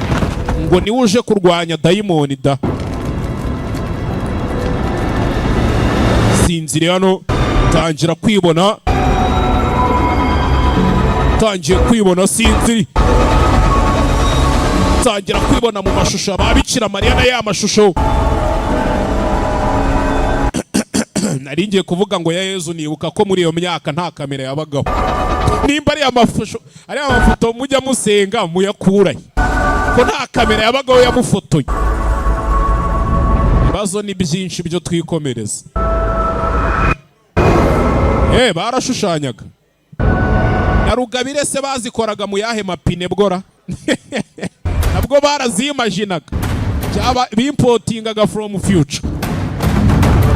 ngo niwe uje kurwanya dayimoni da. Sinzire hano tangira kwibona, tangiye kwibona sinziri. Tangira kwibona mu mashusho ababikira Mariya na ya mashusho. Nari ngiye kuvuga ngo ya Yezu nibuka ko muri iyo myaka nta kamera yabagaho. Nimba ari amafoto mujya musenga muyakurahe ko nta kamera yabagaho yamufotoye. Ibibazo ni byinshi byo twikomereza. Barashushanyaga. Na Rugabire se bazikoraga mu yahe mapine bwora? Nabwo barazimaginaga. Cyaba bimportingaga from future.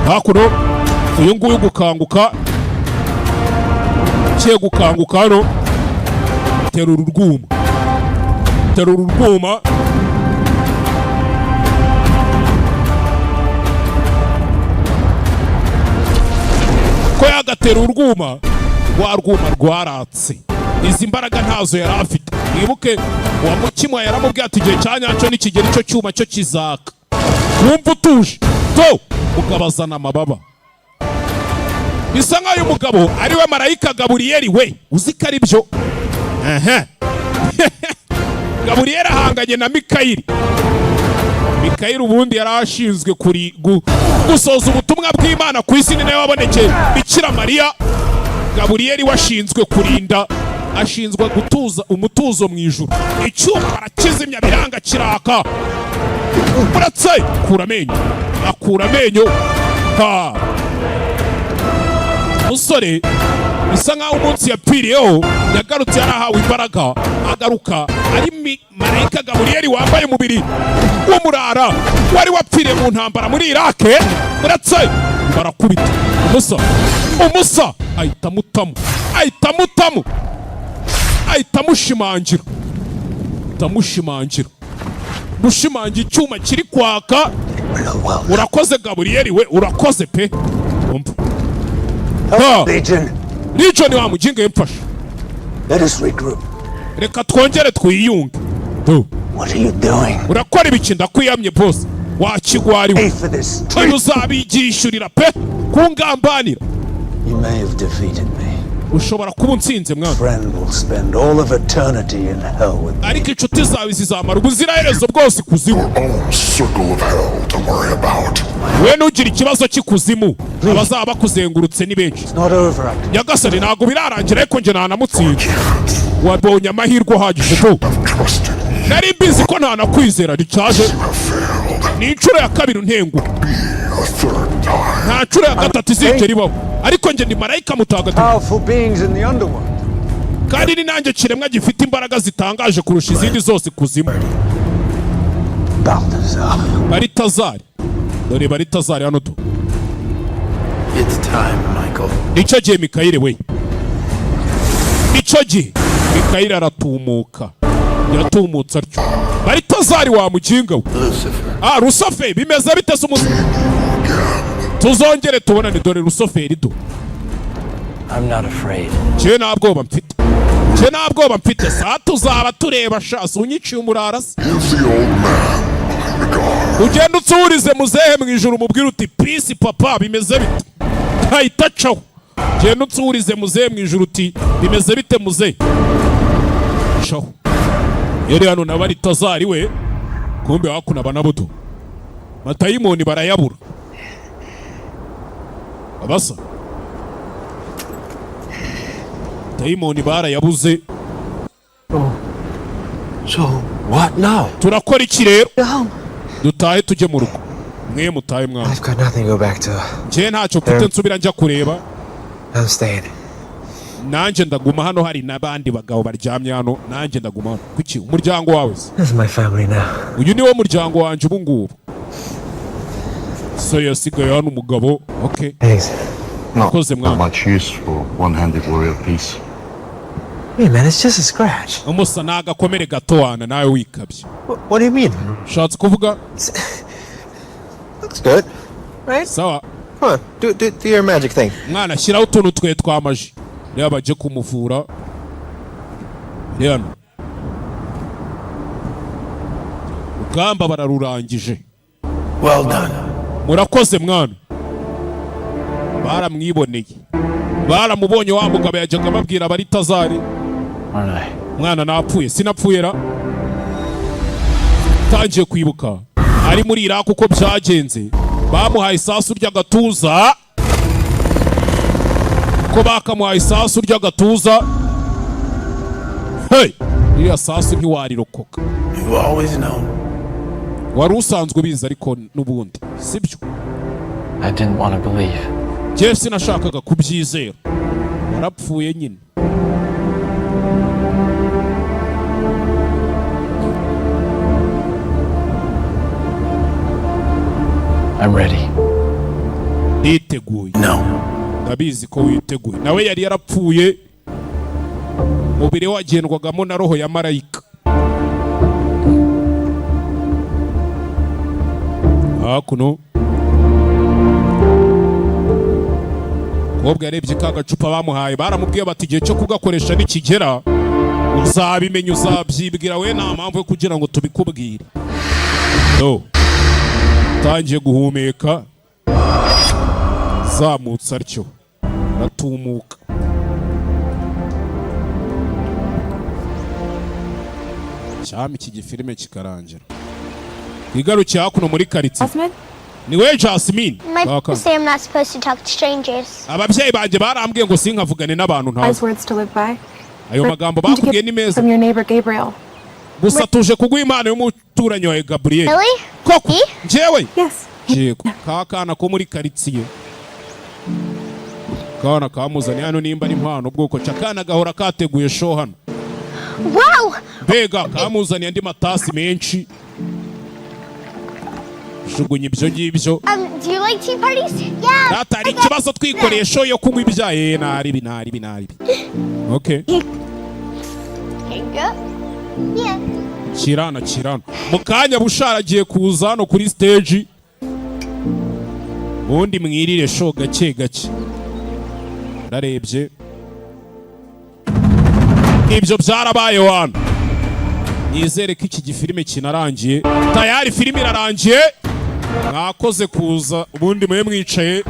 Hakuno uyu nguyu gukanguka. Cye gukanguka hano. Terura urwuma. Terura urwuma. Ko yagatera urwuma. Rwa rwuma rwaratse. Izi mbaraga ntazo yari afite. Mwibuke wa mukimwa yaramubwiye ati igihe cyanyacyo nikigera icyo cyuma cyo kizaka. Wumva utuje. To ukabazana amababa. Bisa nk'ayo mugabo ari we marayika Gaburiyeli we. Uzi ko ari byo? Gaburiyeli ahanganye na Mikayeli. Mikayeli ubundi yari ashinzwe gusoza ubutumwa bw'Imana ku isi, ni nawe wabonekeye Bikira Mariya. Gaburiyeli washinzwe kurinda, ashinzwe gutuza umutuzo mu ijuru. Icyuma barakizimya biranga kiraka. Uratse kura amenyo. Akura amenyo. Ha. Musore bisa nkaho umunsi yapfiriyeho yagarutse yarahawe imbaraga, agaruka ari marayika Gaburiyeli wambaye umubiri w'umurara wari wapfiriye mu ntambara muri Irake. Uratse barakubita umusa ahita mushimangira mushimangira icyuma kiri kwaka. Urakoze Gaburiyeli we, urakoze pe. Legion wa mujinga yemfasha. Let us regroup. Reka twongere twiyunge. What are you doing? Urakora ibiki ndakwiyamye boss. Wakigwariwe. Uyu uzabigishurira pe kungambanira. You may have defeated me. Ushobora kuba unsinze mwana. Friend will spend all of eternity in hell with me. Ariko inshuti zawe zizamara ubuziraherezo bwose kuzimu. We nugira ikibazo cy'ikuzimu, abazaba bakuzengurutse ni benshi. Nyagasani ntabwo birarangira ariko nje ntanamutsinda. Wabonye amahirwe ahagije ko nari mbizi ko ntanakwizera ricaje. Ni inshuro ya kabiri ntenguka. Nta nshuro ya gatatu izigera ibaho. Ariko nje ndi marayika mutagatifu. Kandi ni nanjye kiremwa gifite imbaraga zitangaje kurusha izindi zose kuzimu. Baritazari. Dore Baritazari hano tu. It's time, Michael. Nicyo gihe Mikayeli we. Nicyo gihe Mikayeli aratumuka. Yatumutse atyo. Baritazari wa mujinga we. Lucifer bimeze bite se umuzi? Tuzongere tubonane dore Luciferi do. I'm not afraid. Je nabwoba mfite. Sa tuzaba tureba shasi unyiciye umurarasi. Ugenda utsurize muzehe mu ijuru mubwira uti peace papa bimeze bite. Ahita caho. Genda utsurize muzehe mu ijuru uti bimeze bite muzehe. Caho. Yeri hano na Baritazari we. Kumbe hakuna banabuto. Matayimoni barayabura. Abasa. Matayimoni barayabuze. So what now? Turakora iki rero? Dutahe tujye mu rugo. Mwe mutahe mwana. I've got nothing to go back to. Je ntacyo mfite nsubira njya kureba. I'm staying. Nanje ndaguma hano, hari nabandi bagabo baryamye hano. Nanje ndaguma hano. Kuki umuryango wawe? This is my family now. Uyu ni wo muryango wanje ubu ngubu. So yasigaye hano umugabo. Okay. Thanks. Not much use for one-handed warrior piece. Hey man, it's just a scratch. Umusa nagakomere gato wana nawe wikabye. What do you mean? Shatse kuvuga? Looks good, right? Sawa. Come on, do your magic thing. Mwana shiraho utuntu twe twamaji. Reba baje kumuvura. Rero. Ugamba bararurangije. Well done. Murakoze mwana. Baramwiboneye. Baramubonye wa mugabo yajyaga babwira Baritazari. Mwana napfuye, sinapfuye ra. Tangiye kwibuka. Ari muri Iraq uko byagenze. Bamuhaye isasu ry'agatuza. Ko bakamuhaye isasu ry'agatuza. Hey, iriya sasu ntiwarirokoka. You've always known. Wari usanzwe ubizi ariko n'ubundi sibyo. I didn't want to believe. Jewe sinashakaga kubyizera. Warapfuye nyine. I'm ready. Niteguye. No. Ndabizi ko witeguye. Nawe yari yarapfuye. Mubiri wagendwagamo na roho ya marayika. Hakuno. Kobwa yarebye ka gacupa bamuhaye baramubwiye bati igihe cyo kugakoresha nikigera uzabimenya uzabyibwira we nta mpamvu yo kugira ngo tubikubwire. No. Tangiye guhumeka zamutse atyo ratumuka. Cyami iki gifilime kikarangira. Igarukiye hakuno muri karitsiye. Ni we Jasmine. My parents say I'm not supposed to talk to strangers. Ababyeyi banje barambwiye ngo sinkavugane n'abantu ntazi. Words to live by. Ayo magambo bakubwiye ni meza. From your neighbor Gabriel. Gusa tuje kuguha impano y'umuturanyi wawe Gabriel. Really? Koko njyewe? Yes. Yego kakana ko muri karitsiye. Kana kamuzanye hano nimba ari impano bwoko cyakana gahora kateguye show hano. Wow! Bega kamuzanye andi matasi menshi. Shugunye ibyo ngibyo. Do you like tea parties? Yeah. Datari ikibazo twikoreye show yo kunywa ibyaye naribi. Okay. Here you go. Yeah. Kirana. Mukanya busharagiye kuza hano kuri stage. Ubundi mwirire show gake. Ndarebye. Ibyo byarabaye wana. Nizere ko iki gifilime kinarangiye. Tayari filime irarangiye. Mwakoze kuza ubundi mwe mwicaye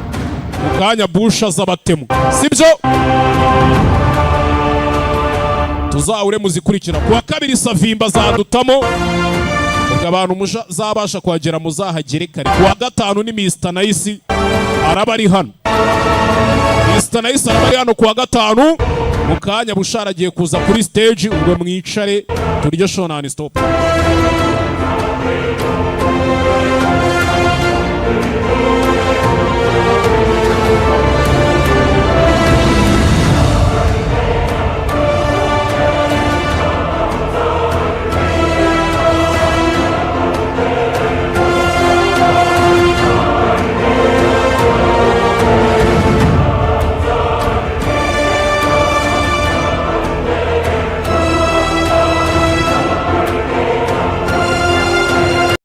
mukanya busha z'abatemu. Sibyo? Tuzahure muzikurikira kuwa kabiri Savimba zadutamo. Ubwo abantu muzabasha kuhagera muzahagere kare. Kuwa gatanu ni Mr Nice araba ari hano. Mr Nice araba ari hano kuwa gatanu. Mukanya busharagiye kuza kuri stage ubwo mwicare turyo show non stop.